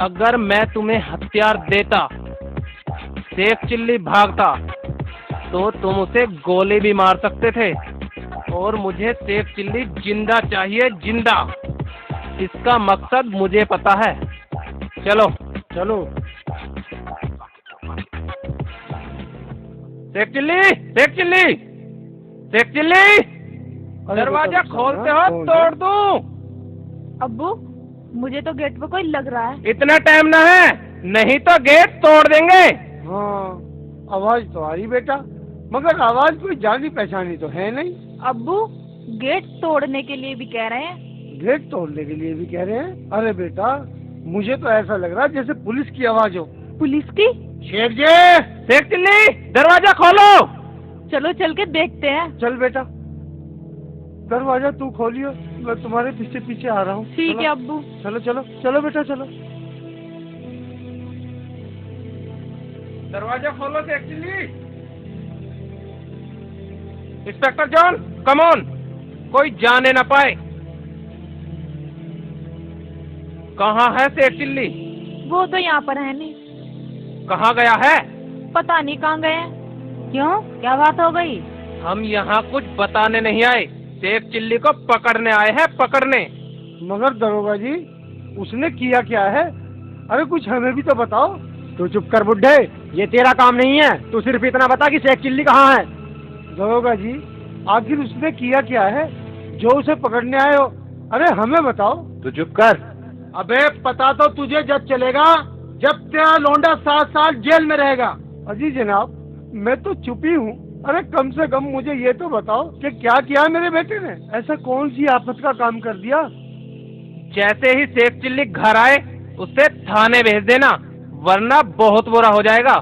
अगर मैं तुम्हें हथियार देता, शेख चिल्ली भागता, तो तुम उसे गोली भी मार सकते थे, और मुझे शेख चिल्ली जिंदा चाहिए, जिंदा। इसका मकसद मुझे पता है। चलो चलो। शेख चिल्ली, शेख चिल्ली, शेख चिल्ली, दरवाजा खोलते हो तोड़ दूं। अब्बू, मुझे तो गेट पे कोई लग रहा है। इतना टाइम ना है, नहीं तो गेट तोड़ देंगे। हाँ, आवाज तो आ रही बेटा, मगर आवाज कोई जानी पहचानी तो है नहीं। अब्बू, गेट तोड़ने के लिए भी कह रहे हैं। गेट तोड़ने के लिए भी कह रहे हैं? अरे बेटा, मुझे तो ऐसा लग रहा है जैसे पुलिस की आवाज हो। पुलिस की? शेख जी, शेख चिल्ली, दरवाजा खोलो। चलो चल के देखते हैं। चल बेटा, दरवाजा तू खोलियो, मैं तुम्हारे पीछे पीछे आ रहा हूँ। ठीक है अब्बू। चलो चलो चलो बेटा चलो। दरवाजा खोलो Sheikh Chilli. Inspector John, come on, कोई जाने न पाए। कहाँ है शेख चिल्ली? वो तो यहाँ पर है नहीं। कहाँ गया है? पता नहीं कहाँ गए हैं। क्यों, क्या बात हो गई? हम यहाँ कुछ बताने नहीं आए, शेख चिल्ली को पकड़ने आए हैं, पकड़ने। मगर दरोगा जी, उसने किया क्या है? अरे कुछ हमें भी तो बताओ। तू चुप कर बुड्ढे, ये तेरा काम नहीं है। तू सिर्फ इतना बता कि शेख चिल्ली कहाँ है। दरोगा जी, आखिर उसने किया क्या है जो उसे पकड़ने आए हो? अरे हमें बताओ। तू चुप कर। अबे पता तो तुझे जब चलेगा जब तेरा लौंडा 7 साल जेल में रहेगा। अजी जनाब, मैं तो चुप ही हूँ। अरे कम से कम मुझे ये तो बताओ कि क्या किया है मेरे बेटे ने? ऐसा कौन सी आफत का काम कर दिया? जैसे ही शेख चिल्ली घर आए, उसे थाने भेज देना, वरना बहुत बुरा हो जाएगा।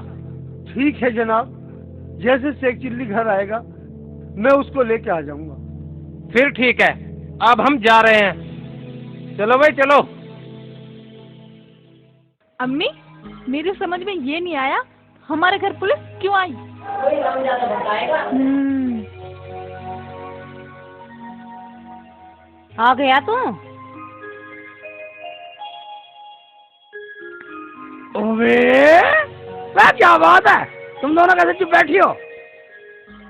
ठीक है जनाब, जैसे शेख चिल्ली घर आएगा मैं उसको लेके आ जाऊंगा। फिर ठीक है, अब हम जा रहे हैं। चलो भाई चलो। अम्मी, मेरी समझ में ये नहीं आया, हमारे घर पुलिस क्यों आई? आ गया तू? ओवे, क्या बात है, तुम दोनों कैसे चुप बैठी हो?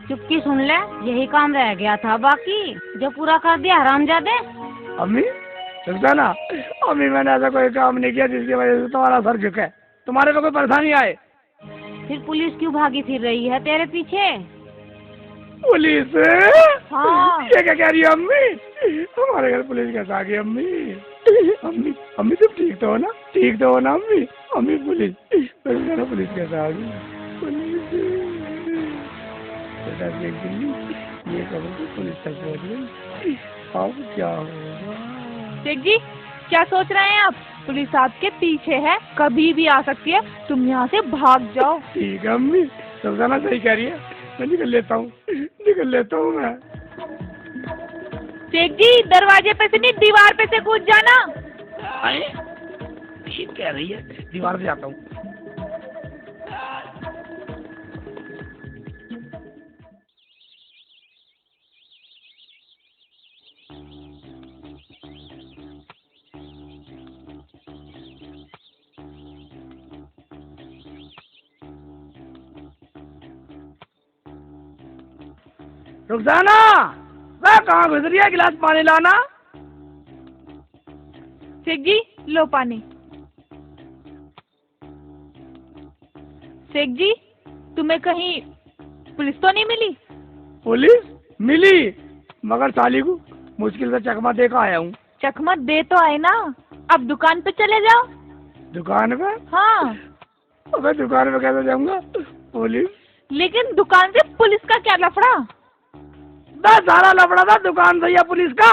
चुपकी सुन ले, यही काम रह गया था बाकी, जो पूरा कर दिया हरामजादे। अम्मी सुनता ना, अम्मी मैंने ऐसा कोई काम नहीं किया जिसकी वजह से तुम्हारा सर झुके, तुम्हारे पे कोई परेशानी आए। फिर पुलिस क्यों भागी फिर रही है तेरे पीछे? पुलिस? हाँ। ये क्या कह रही है अम्मी? हमारे घर पुलिस कैसे आ गई अम्मी? अम्मी अम्मी तुम ठीक तो हो ना? ठीक तो हो ना अम्मी? अम्मी पुलिस पुलिस कैसे आ गई? पुलिस ये खबर तो पुलिस तक पहुँच गई, अब क्या होगा? शेख जी, क्या सोच रहे हैं आप? पुलिस आपके पीछे है, कभी भी आ सकती है, तुम यहाँ से भाग जाओ। ठीक है अम्मी, समझाना सही कह रही है, मैं निकल लेता हूँ मैं। शेख जी, दरवाजे पे से नहीं, दीवार पे से कूद जाना। ठीक कह रही है, दीवार पे जाता हूँ। रुखसाना, वह कहाँ घुस रही है? गिलास पानी लाना। शेख जी लो पानी। शेख जी तुम्हें कहीं पुलिस तो नहीं मिली? पुलिस मिली, मगर साली को मुश्किल से चकमा दे कर आया हूँ। चकमा दे तो आए ना, अब दुकान पे चले जाओ। दुकान पे? हाँ। अबे दुकान पे कैसे जाऊंगा? पुलिस? लेकिन दुकान से पुलिस का क्या लफड़ा? बस सारा लफड़ा था दुकान से या पुलिस का।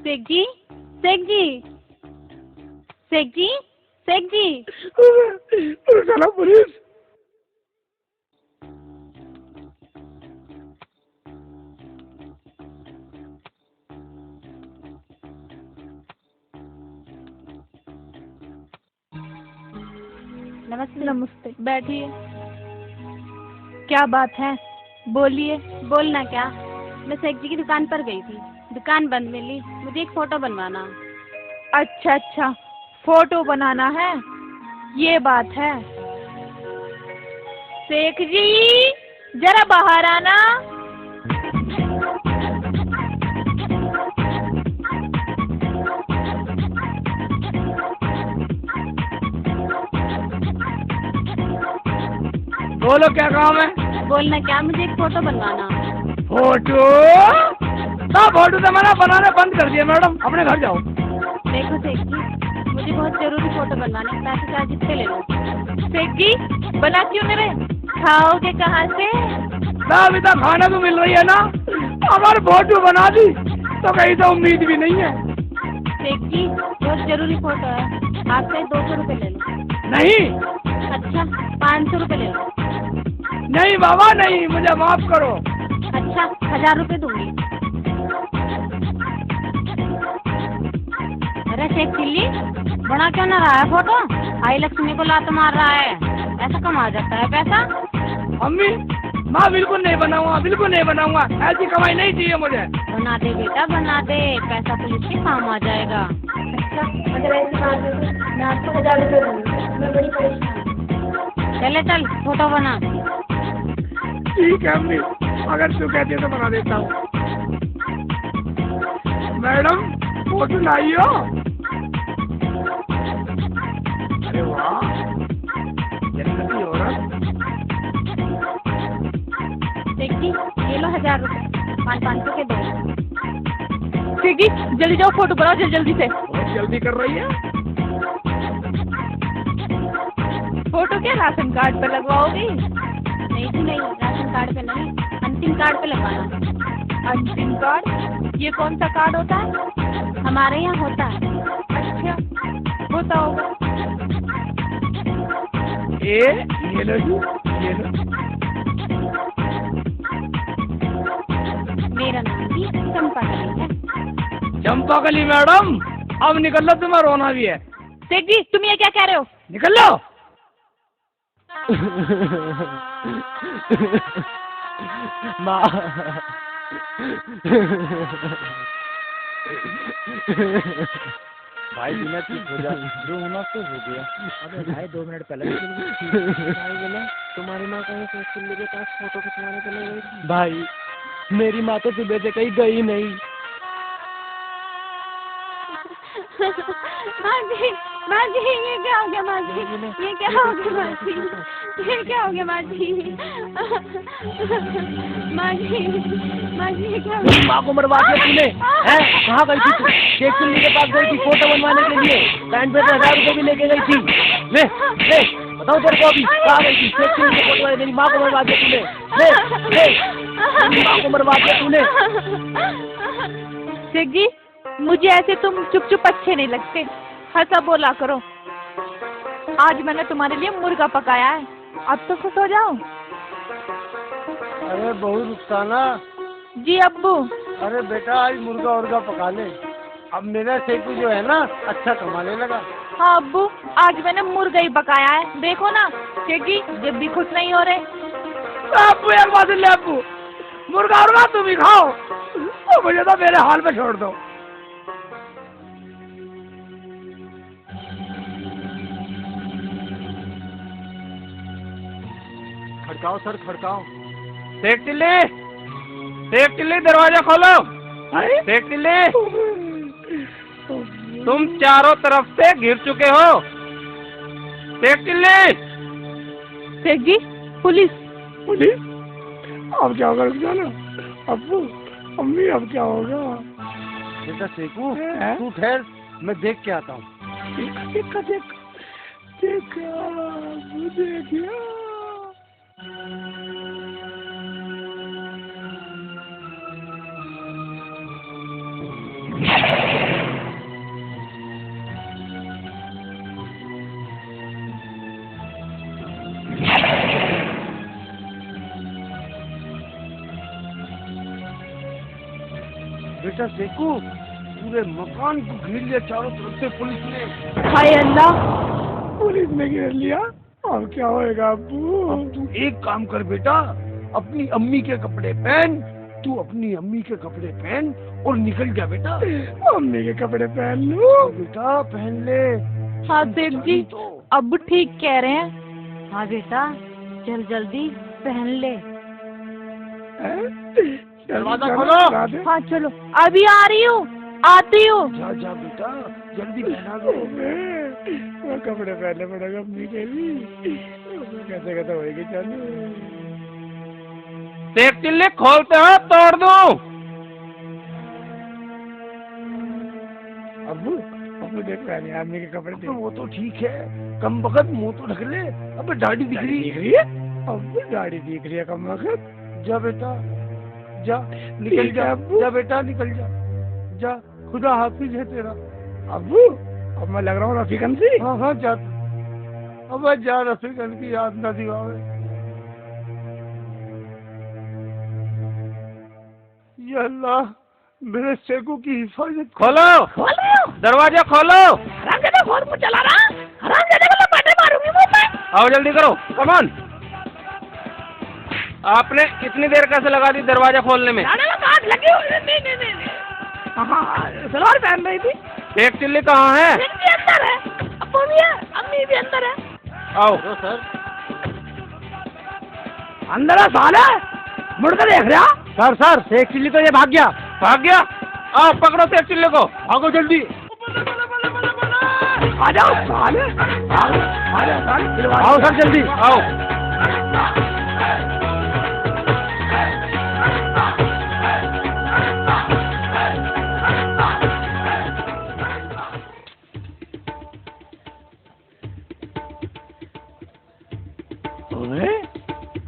शेख जी, शेख जी, शेख जी, शेख जी। चलो पुलिस। नमस्ते। नमस्ते, बैठिए। क्या बात है, बोलिए। बोलना क्या, मैं शेख जी की दुकान पर गई थी, दुकान बंद मिली, मुझे एक फोटो बनवाना। अच्छा अच्छा, फोटो बनाना है, ये बात है। शेख जी जरा बाहर आना। बोलो क्या काम है? बोलना क्या, मुझे एक फोटो बनवाना। फोटो? सब फोटो तो मैंने बनाने बंद कर दिया मैडम, अपने घर जाओ। देखो शेख जी, मुझे बहुत जरूरी फोटो बनवाने, पैसे चार्ज कितने ले लो? शेख जी बना क्यों नहीं रहे? खाओगे कहाँ से? अभी तक खाने को मिल रही है ना, अगर फोटो बना दी तो कहीं तो उम्मीद भी नहीं है। शेख जी बहुत जरूरी फोटो है, आपसे 200 रुपये ले लो। नहीं। अच्छा 500 रुपये ले लो। नहीं बाबा नहीं, मुझे माफ करो। अच्छा 1000 रुपये दूंगी। अरे शेख चिल्ली, बना क्यों ना रहा है फोटो? आई लक्ष्मी को लात मार रहा है, ऐसा कम आ जाता है पैसा? अम्मी माँ बिल्कुल नहीं बनाऊंगा, बिल्कुल नहीं बनाऊंगा, ऐसी कमाई नहीं चाहिए मुझे। बना दे बेटा बना दे, पैसा पुलिस के काम आ जाएगा। अच्छा अगर ऐसी बात है तो मैं आपको 1000 रुपये दूंगी, मैं बड़ी परेशान हूँ। चले चल फोटो बना। ठीक है अम्मी, अगर तू कहती है तो बना देता हूँ। मैडम फोटो लाइयो। अरे वाह, जन्नती औरत। देखिए ये लो 1000 रुपये, 500 के दो। शेख जी जल्दी जाओ, फोटो बनाओ जल्दी जल्दी से। बहुत जल्दी कर रही है। फोटो क्या राशन कार्ड पर लगवाओगी? नहीं जी नहीं, राशन कार्ड पे नहीं, अंतिम कार्ड पे लगवाना। अंतिम कार्ड? ये कौन सा कार्ड होता है? हमारे यहाँ होता है। अच्छा होता होगा। ये लो जी, ये लो। मेरा नाम भी चंपाकली है। चंपाकली मैडम, अब निकल लो, तुम्हें रोना भी है। शेख जी तुम ये क्या कह रहे हो? निकल लो। माँ भाई बिना चुप हो जा, जो होना तो हो गया। अबे भाई 2 मिनट पहले भाई बोला तुम्हारी माँ कहीं से चिल्ली के पास फोटो खिंचवाने चले गई। भाई मेरी माँ तो सुबह से कहीं गई नहीं। माँ जी ये क्या हो गया माँ जी, ये क्या हो गया माँ जी, ये क्या हो गया माँ जी, माँ जी, माँ जी ये क्या हो गया? माँ को मरवा दिया तूने, हैं? कहाँ गई थी तू? शेख चिल्ली के पास गई थी फोटो बनवाने के लिए, पैंट पे 1000 रुपये भी लेके गई थी। ले ले बताओ तेरे को अभी कहाँ गई थी? शेख चिल्ली की फोटो, मेरी माँ को मरवा दिया तूने। ले ले मेरी माँ को मरवा दिया तूने। शेख जी मुझे ऐसे तुम चुप चुप अच्छे नहीं लगते, हंसा बोला करो। आज मैंने तुम्हारे लिए मुर्गा पकाया है, अब तो खुश हो जाओ। अरे बहू रुखसाना। जी अब्बू। अरे बेटा आज मुर्गा उर्गा पका ले, अब मेरा सेकू जो है ना अच्छा कमाने लगा। हाँ अब्बू, आज मैंने मुर्गा ही पकाया है, देखो ना। शेख जी जब भी खुश नहीं हो रहे। अब्बू एक बात ले, अब्बू मुर्गा उर्गा तुम ही खाओ, तो मुझे तो मेरे हाल में छोड़ दो। खड़काओ सर खड़काओ, शेख चिल्ली, शेख चिल्ली दरवाजा खोलो। शेख चिल्ली, तुम चारों तरफ से घिर चुके हो। शेख चिल्ली। शेख जी, पुलिस। पुलिस? अब क्या होगा? रुक जाओ ना। अब्बू, अम्मी, अब क्या होगा? बेटा शेखू, तू ठहर, मैं देख के आता हूँ। देखा मुझे क्या? बेटा शेखू, पूरे मकान को घेर लिया चारों तरफ से पुलिस ने। हाय अल्लाह, पुलिस ने घेर लिया। अब क्या होएगा अब्बू? अब तू एक काम कर बेटा, अपनी अम्मी के कपड़े पहन, तू अपनी अम्मी के कपड़े पहन और निकल जा बेटा। अम्मी के कपड़े पहन लूं? बेटा पहन ले। हाँ सेठ जी, अब ठीक कह रहे हैं। हाँ बेटा, चल जल्दी पहन ले। दरवाजा खोलो। हाँ चलो, अभी आ रही हूँ, आती हूँ। जा जा बेटा, जल्दी पहना दो। वो कपड़े पहनने पड़ेगा अम्मी के भी। कैसे कैसे होएगी? चलो शेख चिल्ली, खोलते हो तोड़ दूं। अब्बू, अब्बू देख पहने अम्मी के कपड़े देख। वो तो ठीक है, कम वक्त मुंह तो ढक ले। अब दाढ़ी दिख रही है? अब्बू दाढ़ी दिख रही है कम वक्त। जा बेटा, जा निकल जा। जा बेटा निकल जा, जा, खुदा हाफिज है तेरा। अब्बू, अब मैं लग रहा हूँ रफीकन से। हाँ हाँ जा, अब जा, रफीकन की याद न दिलावे। या अल्लाह, मेरे शेखू की हिफाजत। खोलो, दरवाजा खोलो। हरामजादा फोन मुझे चला रहा। हरामजादे को लपाटे मारूंगी मुंह में। आओ जल्दी करो, कमान। आपने इतनी देर कैसे लगा दी दरवाजा खोलने में? काट लगी हुई। नहीं। हाँ, सलवार पहन रही थी। शेख चिल्ली कहाँ है? शेख भी अंदर है, अब्बू भी है, अम्मी भी अंदर है। आओ सर। अंदर है साले, मुड़ कर देख रहा। सर, शेख चिल्ली तो ये भाग गया। भाग गया? आओ पकड़ो शेख चिल्ली को, भागो जल्दी। आ जाओ साले, आ जाओ साले। आओ सर जल्दी। आओ।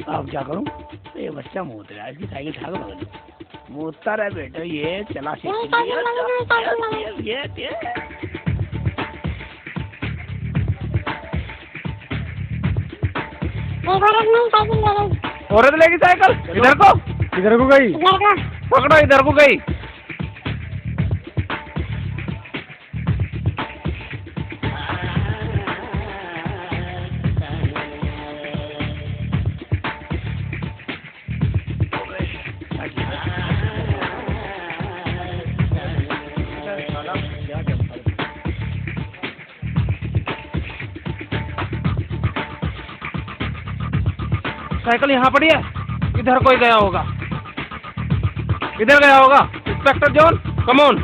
अब क्या करूं? ये बच्चा मूत रहा है, इसकी साइकिल ठाक बगल मूतता रहा बेटा। ये चला औरत लेगी साइकिल। इधर को गई। पकड़ो, इधर को गई। साइकिल यहाँ पड़ी है, इधर कोई गया होगा, इधर गया होगा। Inspector John, come on.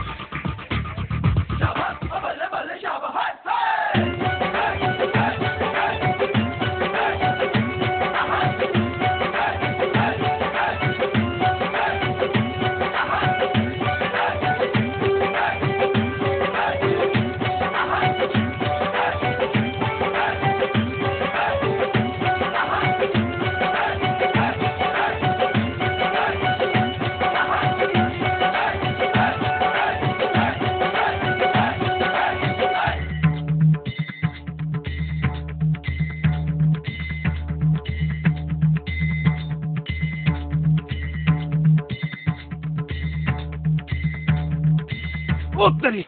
तेरी,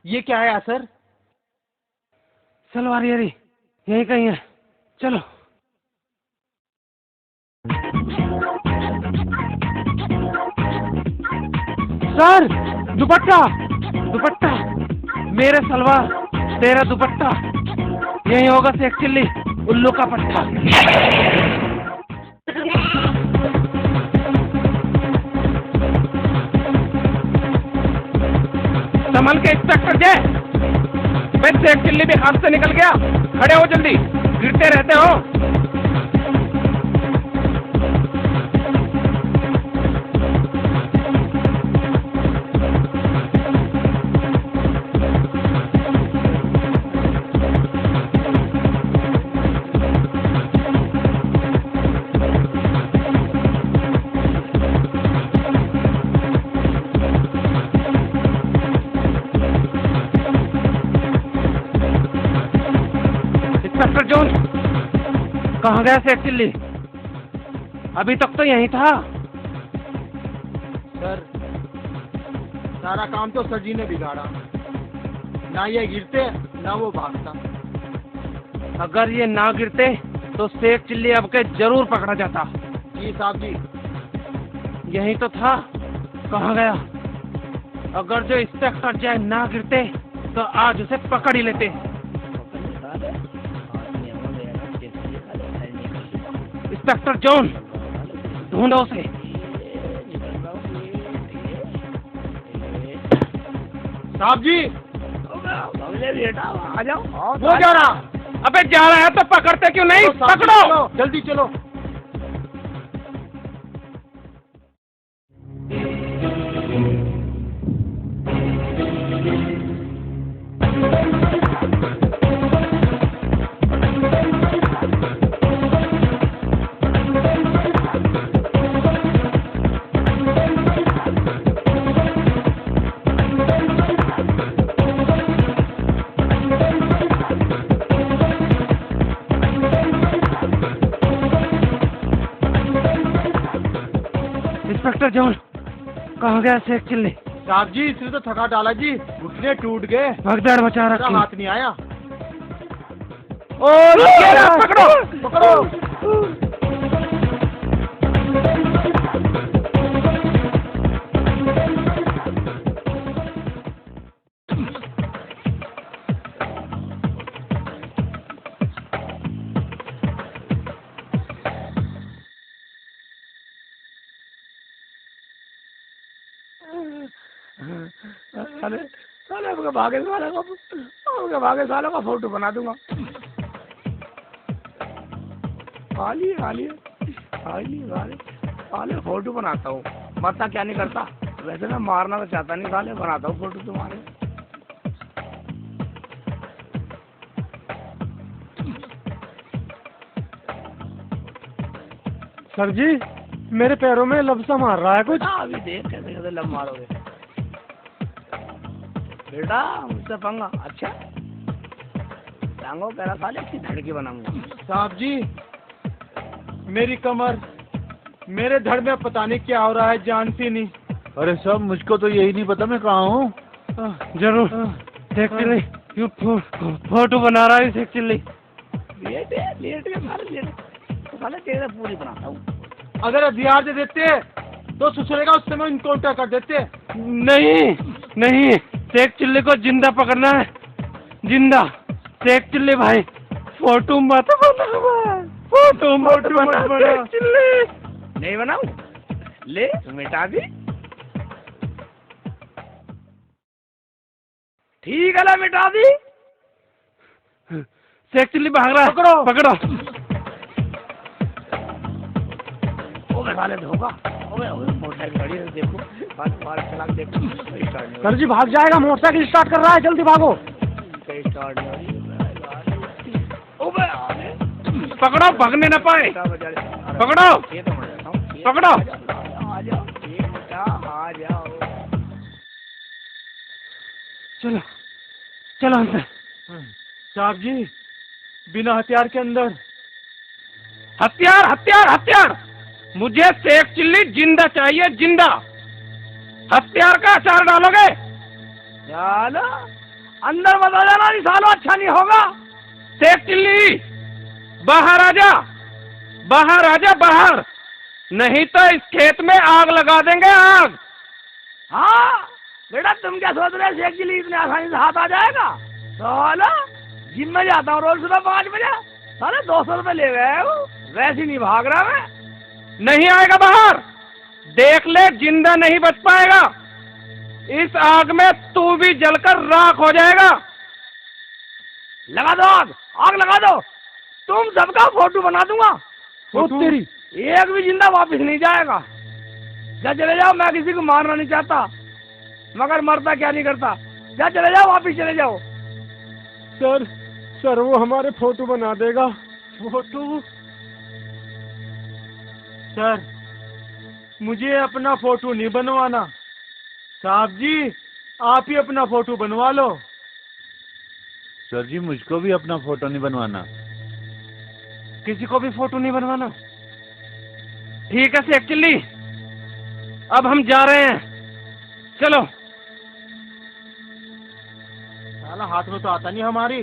ये क्या है सर? सलवार यारी यही कहीं है, चलो। सर, दुपट्टा, दुपट्टा, मेरे सलवार तेरा दुपट्टा, यही होगा शेख चिल्ली, उल्लू का पट्टा। संभल के इंस्पेक्टर जय। मैं शेख चिल्ली भी हाथ से निकल गया। खड़े हो जल्दी, गिरते रहते हो। इंस्पेक्टर जोन, कहाँ गया शेख चिल्ली? अभी तक तो यहीं था। सर, सारा काम तो सर जी ने बिगाड़ा। ना ये गिरते ना वो भागता। अगर ये ना गिरते तो शेख चिल्ली अब के जरूर पकड़ा जाता। जी साहब जी। यहीं तो था, कहाँ गया? अगर जो इंस्पेक्टर जय ना गिरते तो आज उसे पकड़ ही लेते। इंस्पेक्टर जॉन, ढूंढो उसे। साहब जी, आ जाओ। वो जा रहा। अबे जा रहा है तो पकड़ते क्यों नहीं? चलो, साहब जी, पकड़ो। चलो, जल्दी चलो। इंस्पेक्टर जॉन, कहाँ गया शेख चिल्ली? साहब जी, इसने तो थका डाला जी, घुटने टूट गए। भगदड़ मचा मेरा रखी। हाथ नहीं आया। और ये रहा, पकड़ो। पकड़ो। साले साले आपके भागे सालों का फोटो बना दूंगा। खाली खाली खाली खाली साले फोटो बनाता हूँ। मरता क्या नहीं करता। वैसे मैं मारना तो चाहता नहीं, साले बनाता हूँ फोटो तुम्हारे। सर जी, मेरे पैरों में लबसा मार रहा है कुछ। अभी देख कैसे कैसे लब मारोगे बेटा, मुझसे पंगा। अच्छा टांगो पैरा साले की धड़की बनाऊंगा। साहब जी, मेरी कमर, मेरे धड़ में पता नहीं क्या हो रहा है, जानती नहीं। अरे साहब, मुझको तो यही नहीं पता मैं कहाँ हूँ। जरूर शेख चिल्ली क्यों फोटो बना रहा है शेख चिल्ली? लेट के साले तेरे पूरी बनाता हूँ। अगर हथियार दे देते तो ससुरे का उस समय इनकाउंटर कर देते। नहीं नहीं, शेख चिल्ली को जिंदा पकड़ना है, जिंदा। शेख चिल्ली भाई, फोटो मत बना, फोटो मत बना शेख चिल्ली। नहीं बनाऊ, ले मिटा दी। ठीक है, ला मिटा दी। शेख चिल्ली भाग रहा है। पकड़ो। पकड़ो। ओबे साले धोखा। ओबे मोटरसाइकिल गाड़ी है, देखो बाल चला के देखो। स्टार्ट नहीं सर जी, भाग जाएगा, मोटरसाइकिल स्टार्ट कर रहा है, जल्दी भागो। स्टार्ट नहीं हो रही। ओबे आने पकड़ो, भागने न पाए। पकड़ो। ये तो मर जाता हूँ। पकड़ो। आ जाओ, ये बेटा आ जाओ। चलो चलो अंदर। साहब जी, बिना हथियार के अंदर। हथियार हथियार हथियार, मुझे शेख चिल्ली जिंदा चाहिए, जिंदा। हथियार का अचार डालोगे? चलो अंदर मत आ जाना, नहीं सालो अच्छा नहीं होगा। शेख चिल्ली बाहर आजा, बाहर आजा, बाहर। नहीं तो इस खेत में आग लगा देंगे, आग। हाँ बेटा, तुम क्या सोच रहे हो शेख चिल्ली इतने आसानी से हाथ आ जाएगा? साला जिम में जाता हूँ रोज सुबह 5 बजे, साले 200 रुपए ले गए हो, वैसे नहीं भाग रहा मैं। नहीं आएगा बाहर, देख ले, जिंदा नहीं बच पाएगा। इस आग में तू भी जलकर राख हो जाएगा। लगा दो आग, आग लगा दो। तुम सबका फोटो बना दूंगा। वो तेरी एक भी जिंदा वापस नहीं जाएगा। जा चले जाओ, मैं किसी को मारना नहीं चाहता, मगर मरता क्या नहीं करता। जा चले जाओ, वापस चले जाओ। सर वो हमारे फोटो बना देगा। फोटो? सर मुझे अपना फोटो नहीं बनवाना। साहब जी आप ही अपना फोटो बनवा लो। सर जी मुझको भी अपना फोटो नहीं बनवाना। किसी को भी फोटो नहीं बनवाना? ठीक है शेख चिल्ली, अब हम जा रहे हैं, चलो। साला हाथ में तो आता नहीं, हमारी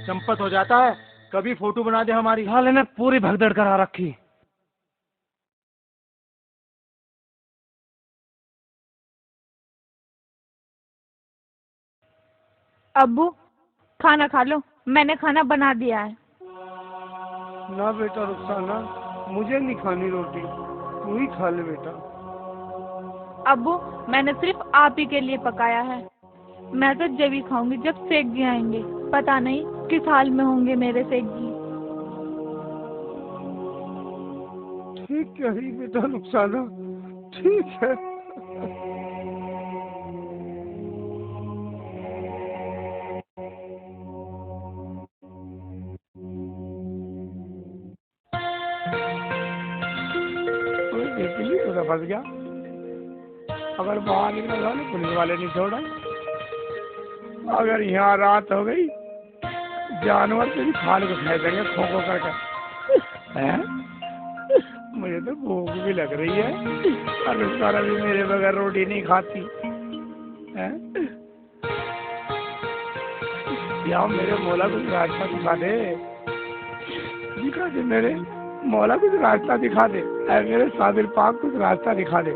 चंपत हो जाता है। कभी फोटो बना दे हमारी। साले ने पूरी भगदड़ करा रखी। अब्बू खाना खा लो, मैंने खाना बना दिया है। ना बेटा रुखसाना, मुझे नहीं खानी रोटी, तू ही खा ले बेटा। अब्बू मैंने सिर्फ आप ही के लिए पकाया है। मैं तो जब ही खाऊंगी जब सेठ जी आएंगे। पता नहीं किस हाल में होंगे मेरे सेठ जी। ठीक है ही बेटा रुखसाना, ठीक है। फंस गया। अगर बाहर निकला था ना पुलिस वाले नहीं छोड़ा। अगर यहाँ रात हो गई जानवर तेरी खाल को खाए देंगे खोखो करके। हैं? मुझे तो भूख भी लग रही है और उसका भी मेरे बगैर रोटी नहीं खाती है। या मेरे मौला कुछ रास्ता दिखा दे मेरे मौला, कुछ रास्ता दिखा दे। मेरे सादिर पाक कुछ रास्ता दिखा दे।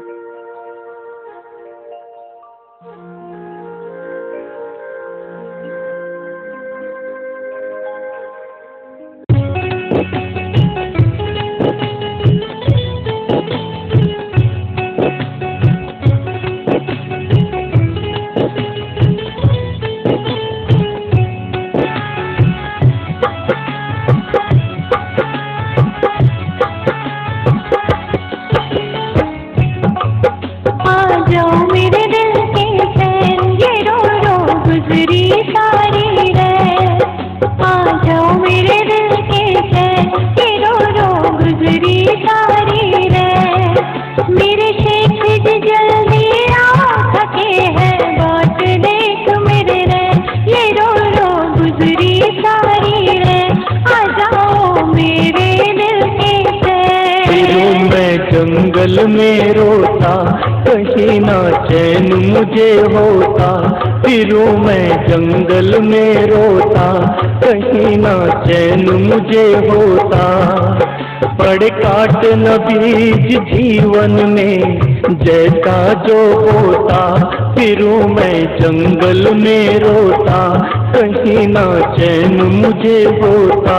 जंगल में रोता कहीं ना चैन मुझे होता। फिरूं मैं जंगल में रोता कहीं ना चैन मुझे होता। पड़ काट न बीज जीवन में जैसा जो होता। फिरूं मैं जंगल में रोता कहीं ना चैन मुझे होता।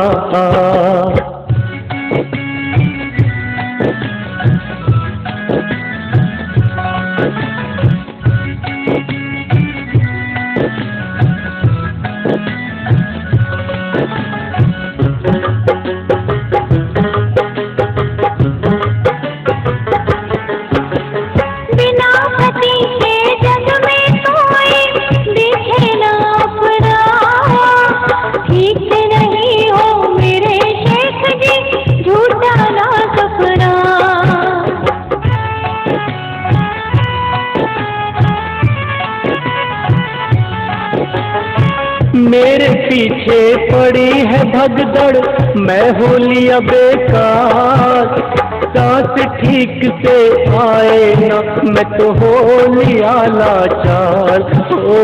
मेरे पीछे पड़ी है भगदड़ मैं हो लिया बेकार। सांस ठीक से आए ना मैं तो हो लिया लाचार। ओ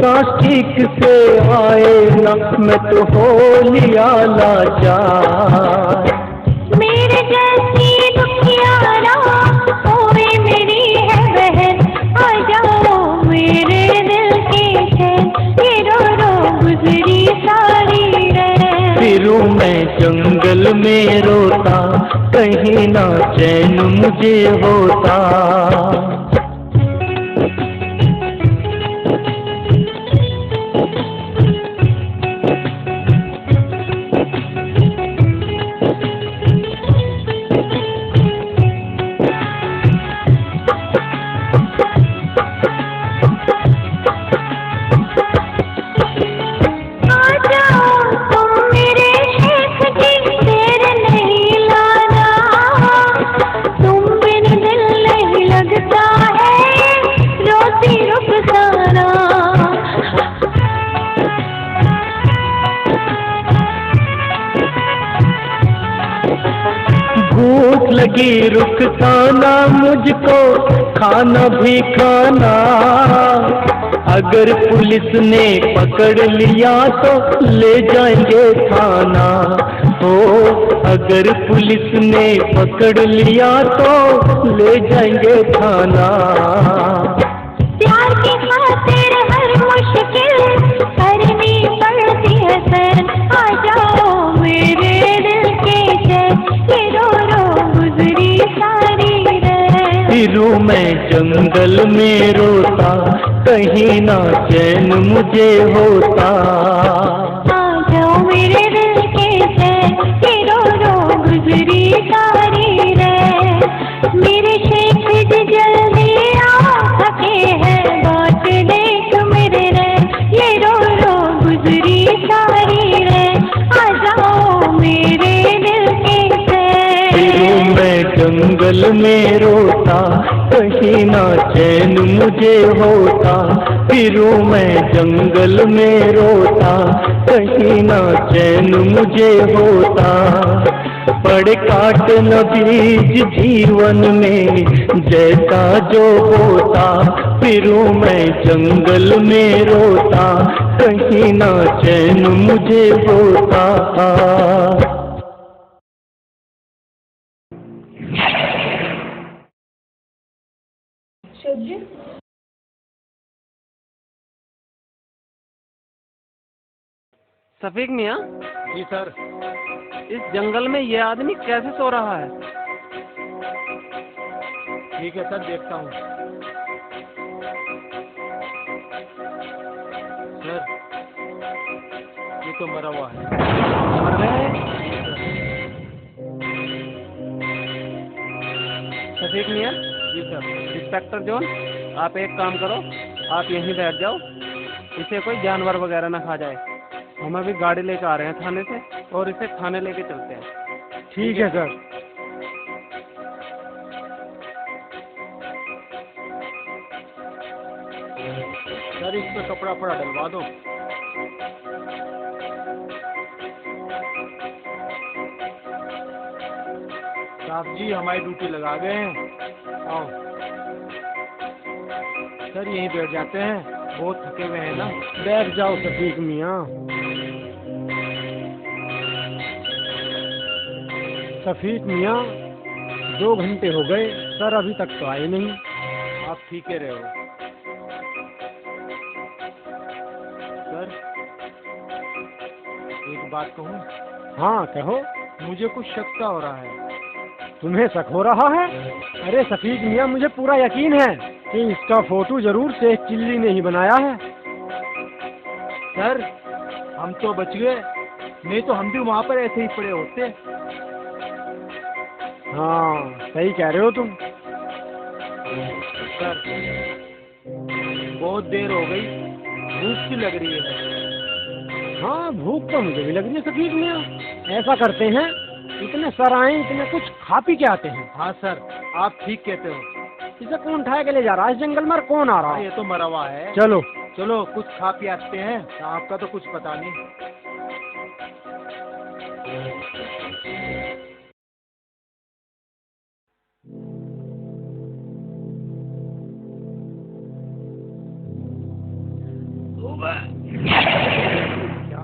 सांस ठीक से आए ना मैं तो हो लिया लाचार। मेरे जैसी दुखियारा कोई मेरी है बहन, आ जाओ मेरे दिल के चैन, ये रो रो गुजरी सारी रात। फिरूं मैं जंगल में रोता कहीं ना चैन मुझे होता। की रुखसाना, मुझको खाना भी खाना। अगर पुलिस ने पकड़ लिया तो ले जाएंगे थाना। हो अगर पुलिस ने पकड़ लिया तो ले जाएंगे थाना। प्यार की खातिर हर मुश्किल करनी पड़ती है सर। आ जाओ मेरे दिल के चैन, ये रो रो गुजरी सारी रात। फिरूं मैं जंगल में रोता, कहीं ना चैन मुझे होता। आ जाओ मेरे दिल के चैन, ये रो रो गुजरी सारी रात। मेरे शेख जी जल्दी आ सके हैं, बात देख मेरे रैन, ये रो रो गुजरी सारी रात। आ जाओ मेरे दिल के चैन। फिरूं मैं जंगल में रोता, कहीं ना चैन मुझे होता। फिरूं मैं जंगल में रोता, कहीं ना चैन मुझे होता। पड़े काट न बीज जीवन में जैसा जो होता। फिरूं मैं जंगल में रोता, कहीं ना चैन मुझे होता। सफीक मियाँ। जी सर। इस जंगल में ये आदमी कैसे सो रहा है? ठीक है सर, देखता हूँ। सर ये तो मरा हुआ है। मर गया है? सफीक मियाँ। जी सर। इंस्पेक्टर जॉन, आप एक काम करो, आप यहीं बैठ जाओ, इसे कोई जानवर वगैरह ना खा जाए। हम अभी गाड़ी लेकर आ रहे हैं थाने से, और इसे थाने लेके चलते हैं। ठीक है सर। सर इस पे कपड़ा वपड़ा डलवा दो। साहब जी हमारी ड्यूटी लगा गए हैं। आओ सर, यहीं बैठ जाते हैं, बहुत थके हुए हैं ना। बैठ जाओ सफीक मियाँ। सफीक मियाँ 2 घंटे हो गए सर, अभी तक तो आए नहीं। आप ठीक है रहे हो सर। एक बात कहूँ? हाँ कहो। मुझे कुछ शक सा हो रहा है। तुम्हें शक हो रहा है? अरे सफीक मियाँ, मुझे पूरा यकीन है कि इसका फोटो जरूर शेख चिल्ली ने ही बनाया है। सर हम तो बच गए, नहीं तो हम भी वहाँ पर ऐसे ही पड़े होते। हाँ सही कह रहे हो तुम। सर बहुत देर हो गई, भूख सी लग रही है। हाँ भूख तो मुझे भी लग रही है सफीक मियाँ। ऐसा करते हैं, इतने सर आए, इतने कुछ खा पी के आते हैं। हाँ सर आप ठीक कहते हो। इसे कौन उठाया के ले जा रहा है? इस जंगल में कौन आ रहा है? ये तो मरा हुआ है। चलो चलो कुछ खा पी आते हैं। आपका तो कुछ पता नहीं। क्या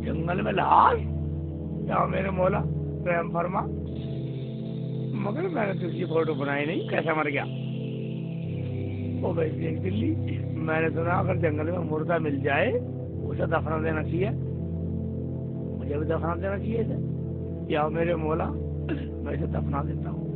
जंगल में लाश? क्या मेरे मौला रहम फरमा। मगर मैंने तो उसकी फोटो बनाई नहीं, कैसा मर गया? ओ भाई देख दिल्ली, मैंने सुना अगर जंगल में मुर्दा मिल जाए उसे दफना देना चाहिए। मुझे भी दफना देना चाहिए इसे। या मेरे मौला मैं इसे दफना देता हूँ।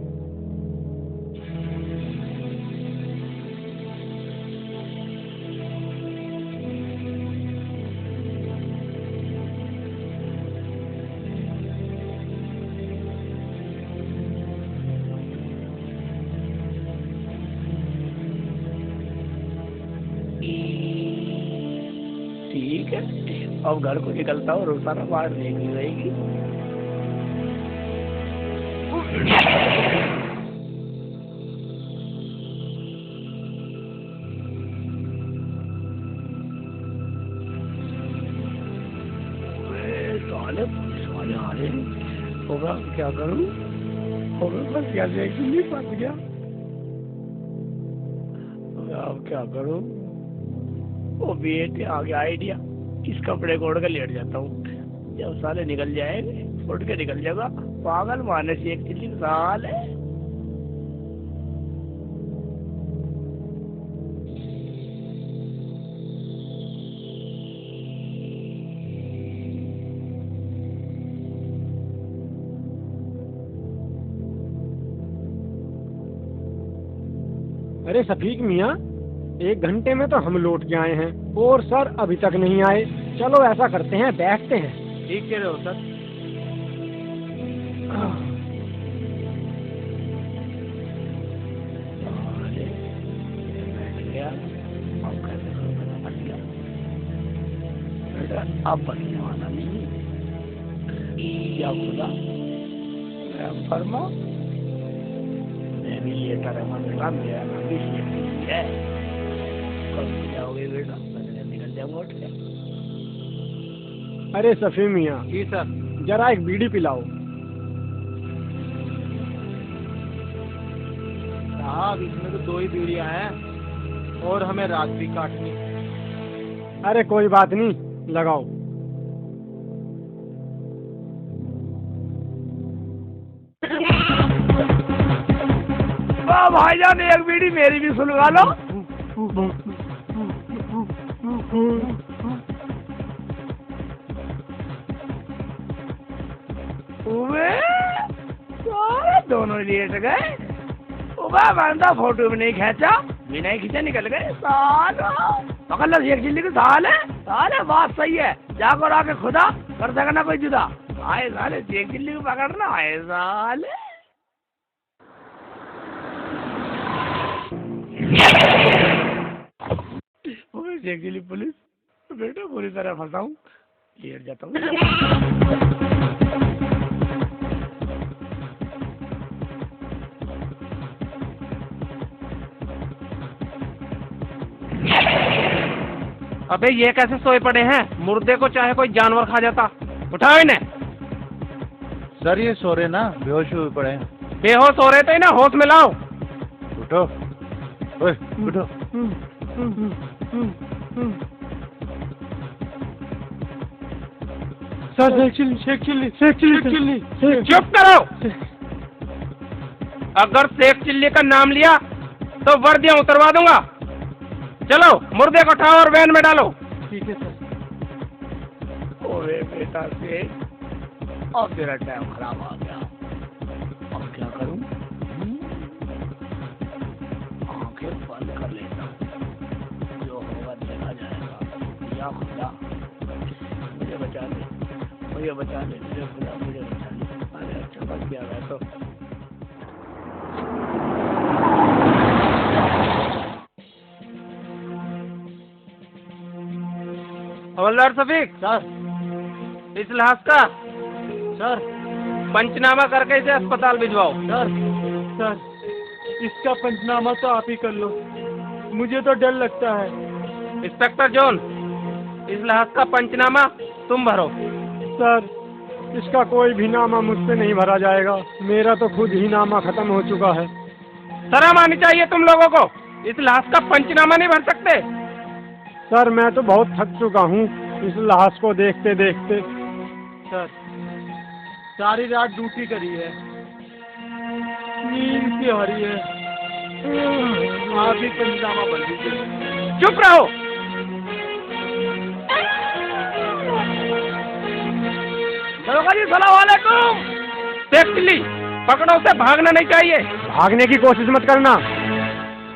ठीक है, अब घर को निकलता हूँ, रोजाना बाहर देखनी रहेगी। होगा क्या करूं? होगा बस क्या देख नहीं फंस गया। अब क्या करूं? वो बेटे आ गया आइडिया, इस कपड़े को ओढ़ कर लेट जाता हूँ, जब साले निकल जाएंगे उठ के निकल जाएगा। पागल मानस एक चिल्ली साल है। अरे सफीक मियाँ, 1 घंटे में तो हम लौट के आए हैं और सर अभी तक नहीं आए। चलो ऐसा करते हैं, बैठते हैं। ठीक कह रहे हो सर। बैठ गया, अब बनने वाला नहीं। क्या खुदा फरमा, मैं भी लेटा रहा बेटा, मेरा नाम भी है। कब जाओगे बेटा? मैं निकल जाऊंगा उठ के। अरे सफी मियाँ, जी सर। जरा एक बीड़ी पिलाओ। साहब इसमें तो 2 ही बीड़ियां हैं और हमें रात भी काटनी। अरे कोई बात नहीं, लगाओ। वाह भाईजान, एक बीड़ी मेरी भी सुलगा लो। दोनों लेट गए। बंदा फोटो भी नहीं खींचा, बिना ही खींचा निकल गए। साला पकड़ लो, एक जिंदगी साल है। साले बात सही है, जाकर आके खुदा कर सके ना कोई जुदा। आए साले एक जिंदगी पकड़ना आए साले। एक जिली पुलिस बेटा पूरी तरह फंसाऊं, लेट जाता हूँ। अबे ये कैसे सोए पड़े हैं? मुर्दे को चाहे कोई जानवर खा जाता। उठाओ इन्हें। सर ये सो रहे ना, बेहोश हुए पड़े हैं। बेहोश हो रहे थे ना, होश में लाओ। उठो, ओए उठो। सर शेख चिल्ली। चुप करो। अगर शेख चिल्ली का नाम लिया तो वर्दियां उतरवा दूंगा। चलो मुर्दे को उठाओ और वैन में डालो। ठीक है सर। ओए बेटा से, अब तेरा टाइम खराब आ गया। अब क्या करूं? आंखें बंद कर लेता हूं, जो होगा देखा जाएगा। या खुदा मुझे बचा ले, मुझे बचा ले, मुझे खुदा मुझे बचा ले। अरे अच्छा बच गया मैं तो। हवलदार सफीक सर। इस लाश का सर। पंचनामा करके इसे अस्पताल भिजवाओ। सर इसका पंचनामा तो आप ही कर लो, मुझे तो डर लगता है। इंस्पेक्टर जॉन, इस लाश का पंचनामा तुम भरो। सर इसका कोई भी नामा मुझसे नहीं भरा जाएगा, मेरा तो खुद ही नामा खत्म हो चुका है। शर्म आनी चाहिए तुम लोगों को, इस लाश का पंचनामा नहीं भर सकते। सर मैं तो बहुत थक चुका हूँ इस लाश को देखते देखते। सर सारी रात ड्यूटी करी है, नींद सी आ रही है, आप ही पंचनामा भर दीजिए। चुप रहो। दरोगा जी सलाम वालेकुम। शेख चिल्ली पकड़ो उसे, भागना नहीं चाहिए। भागने की कोशिश मत करना।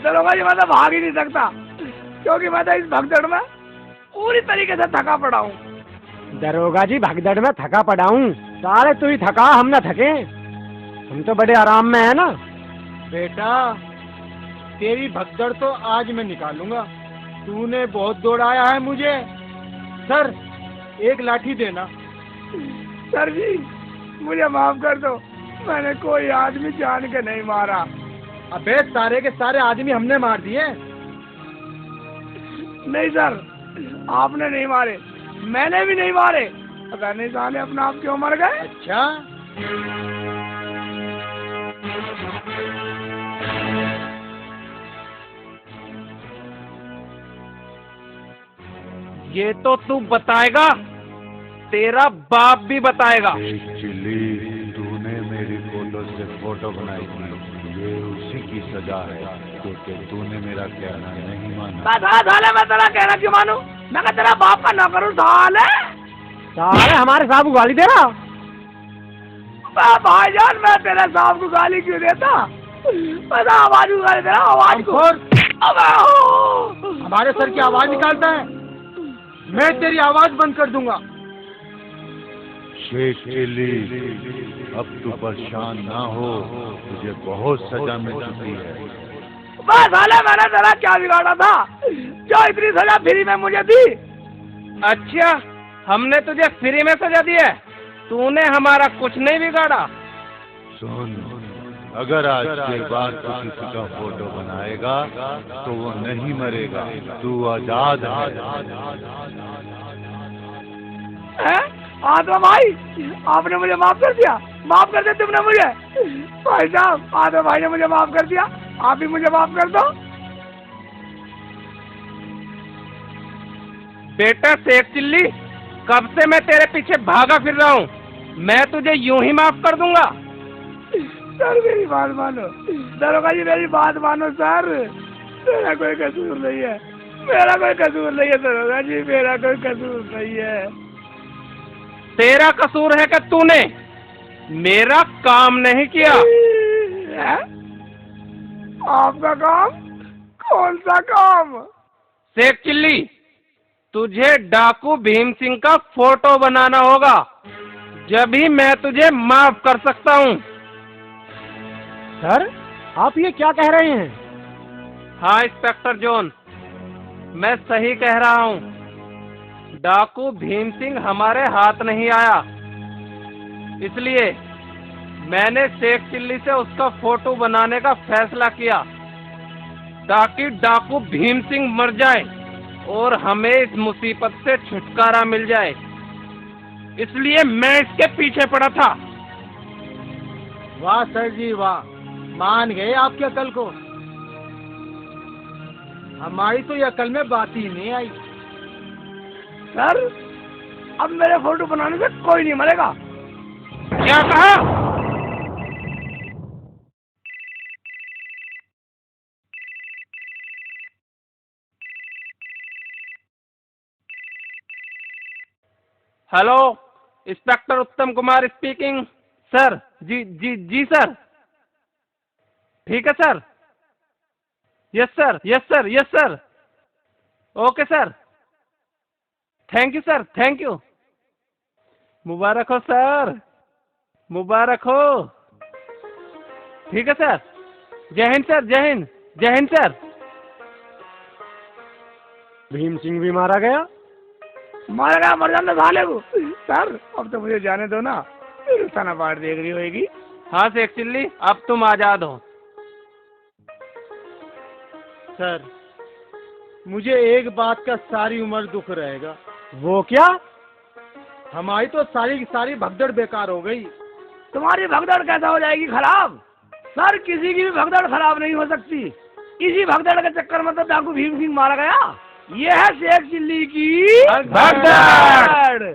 दरोगा जी मैं तो भाग ही नहीं सकता, क्योंकि मैं तो इस भगदड़ में पूरी तरीके से थका पड़ा हूँ। दरोगा जी भगदड़ में थका पड़ा हूँ? सारे तू ही थका, हम ना थके। हम तो बड़े आराम में है ना। बेटा तेरी भगदड़ तो आज मैं निकालूंगा, तूने बहुत दौड़ाया है मुझे। सर एक लाठी देना। सर जी मुझे माफ कर दो, मैंने कोई आदमी जान के नहीं मारा। अबे सारे के सारे आदमी हमने मार दिए। नहीं सर, आपने नहीं मारे, मैंने भी नहीं मारे, पता नहीं साले अपना आप क्यों मर गए। अच्छा, ये तो तू बताएगा, तेरा बाप भी बताएगा। चिल्ली, तूने मेरी फोटो से फोटो बनाई थी, ये उसी की सजा है, क्योंकि तूने मेरा कहना नहीं माना। साले मैं तेरा कहना क्यों मानूं? मैं क्या तेरा बाप का नौकर हूं साले? साले हमारे साहब को गाली दे रहा। भाईजान मैं तेरे साहब को गाली क्यों देता? पता आवाज को गाली दे रहा, आवाज को। हमारे सर की आवाज निकालता है, मैं तेरी आवाज बंद कर दूंगा। शेख चिल्ली, अब तू परेशान ना हो, तुझे बहुत सजा मिल चुकी है। बस साले मैंने तेरा क्या बिगाड़ा था जो इतनी सजा फ्री में मुझे दी? अच्छा, हमने तुझे फ्री में सजा दी है? तूने हमारा कुछ नहीं बिगाड़ा। सुन, अगर आज के बाद तू किसी का फोटो बनाएगा तो वो नहीं मरेगा, तू आजाद है। आत्मा भाई, आपने मुझे माफ कर दिया, माफ कर दिया तुमने मुझे। भाई साहब, आत्मा भाई ने मुझे माफ कर दिया, आप भी मुझे माफ कर दो। बेटा शेख चिल्ली, कब से मैं तेरे पीछे भागा फिर रहा हूँ, मैं तुझे यूं ही माफ कर दूंगा। सर मेरी बात मानो, दरोगा जी मेरी बात मानो सर, मेरा कोई कसूर नहीं है, मेरा कोई कसूर नहीं है दरोगा जी, मेरा कोई कसूर नहीं है। तेरा कसूर है कि तूने मेरा काम नहीं किया। है? आपका काम? कौन सा काम? शेख चिल्ली, तुझे डाकू भीम सिंह का फोटो बनाना होगा, जब ही मैं तुझे माफ कर सकता हूँ। सर, आप ये क्या कह रहे हैं? हाँ इंस्पेक्टर जॉन, मैं सही कह रहा हूँ। डाकू भीम सिंह हमारे हाथ नहीं आया, इसलिए मैंने शेख चिल्ली से उसका फोटो बनाने का फैसला किया, ताकि डाकू भीम सिंह मर जाए और हमें इस मुसीबत से छुटकारा मिल जाए। इसलिए मैं इसके पीछे पड़ा था। वाह सर जी वाह, मान गए आपकी अकल को। हमारी तो ये अकल में बात ही नहीं आई। सर, अब मेरे फोटो बनाने से कोई नहीं मरेगा। क्या कहा? Hello, inspector Uttam Kumar speaking. Sir, जी सर। ठीक है sir. Yes sir, yes sir, yes sir. Okay sir, thank you sir, thank you. मुबारक हो सर, मुबारक हो। ठीक है सर, जय हिंद सर, जय हिंद, जय हिंद सर। भीम सिंह भी मारा गया? मारा गया, मर जाने साले को। सर अब तो मुझे जाने दो ना, फिर थाना पार्ट देख रही होगी। हाँ शेख चिल्ली, अब तुम आजाद हो। सर, मुझे एक बात का सारी उम्र दुख रहेगा। वो क्या? हमारी तो सारी की सारी भगदड़ बेकार हो गई। तुम्हारी भगदड़ कैसा हो जाएगी खराब? सर किसी की भी भगदड़ खराब नहीं हो सकती। इसी भगदड़ के चक्कर में तो डाकू भीम सिंह मारा गया। ये है शेख चिल्ली की भगदड़।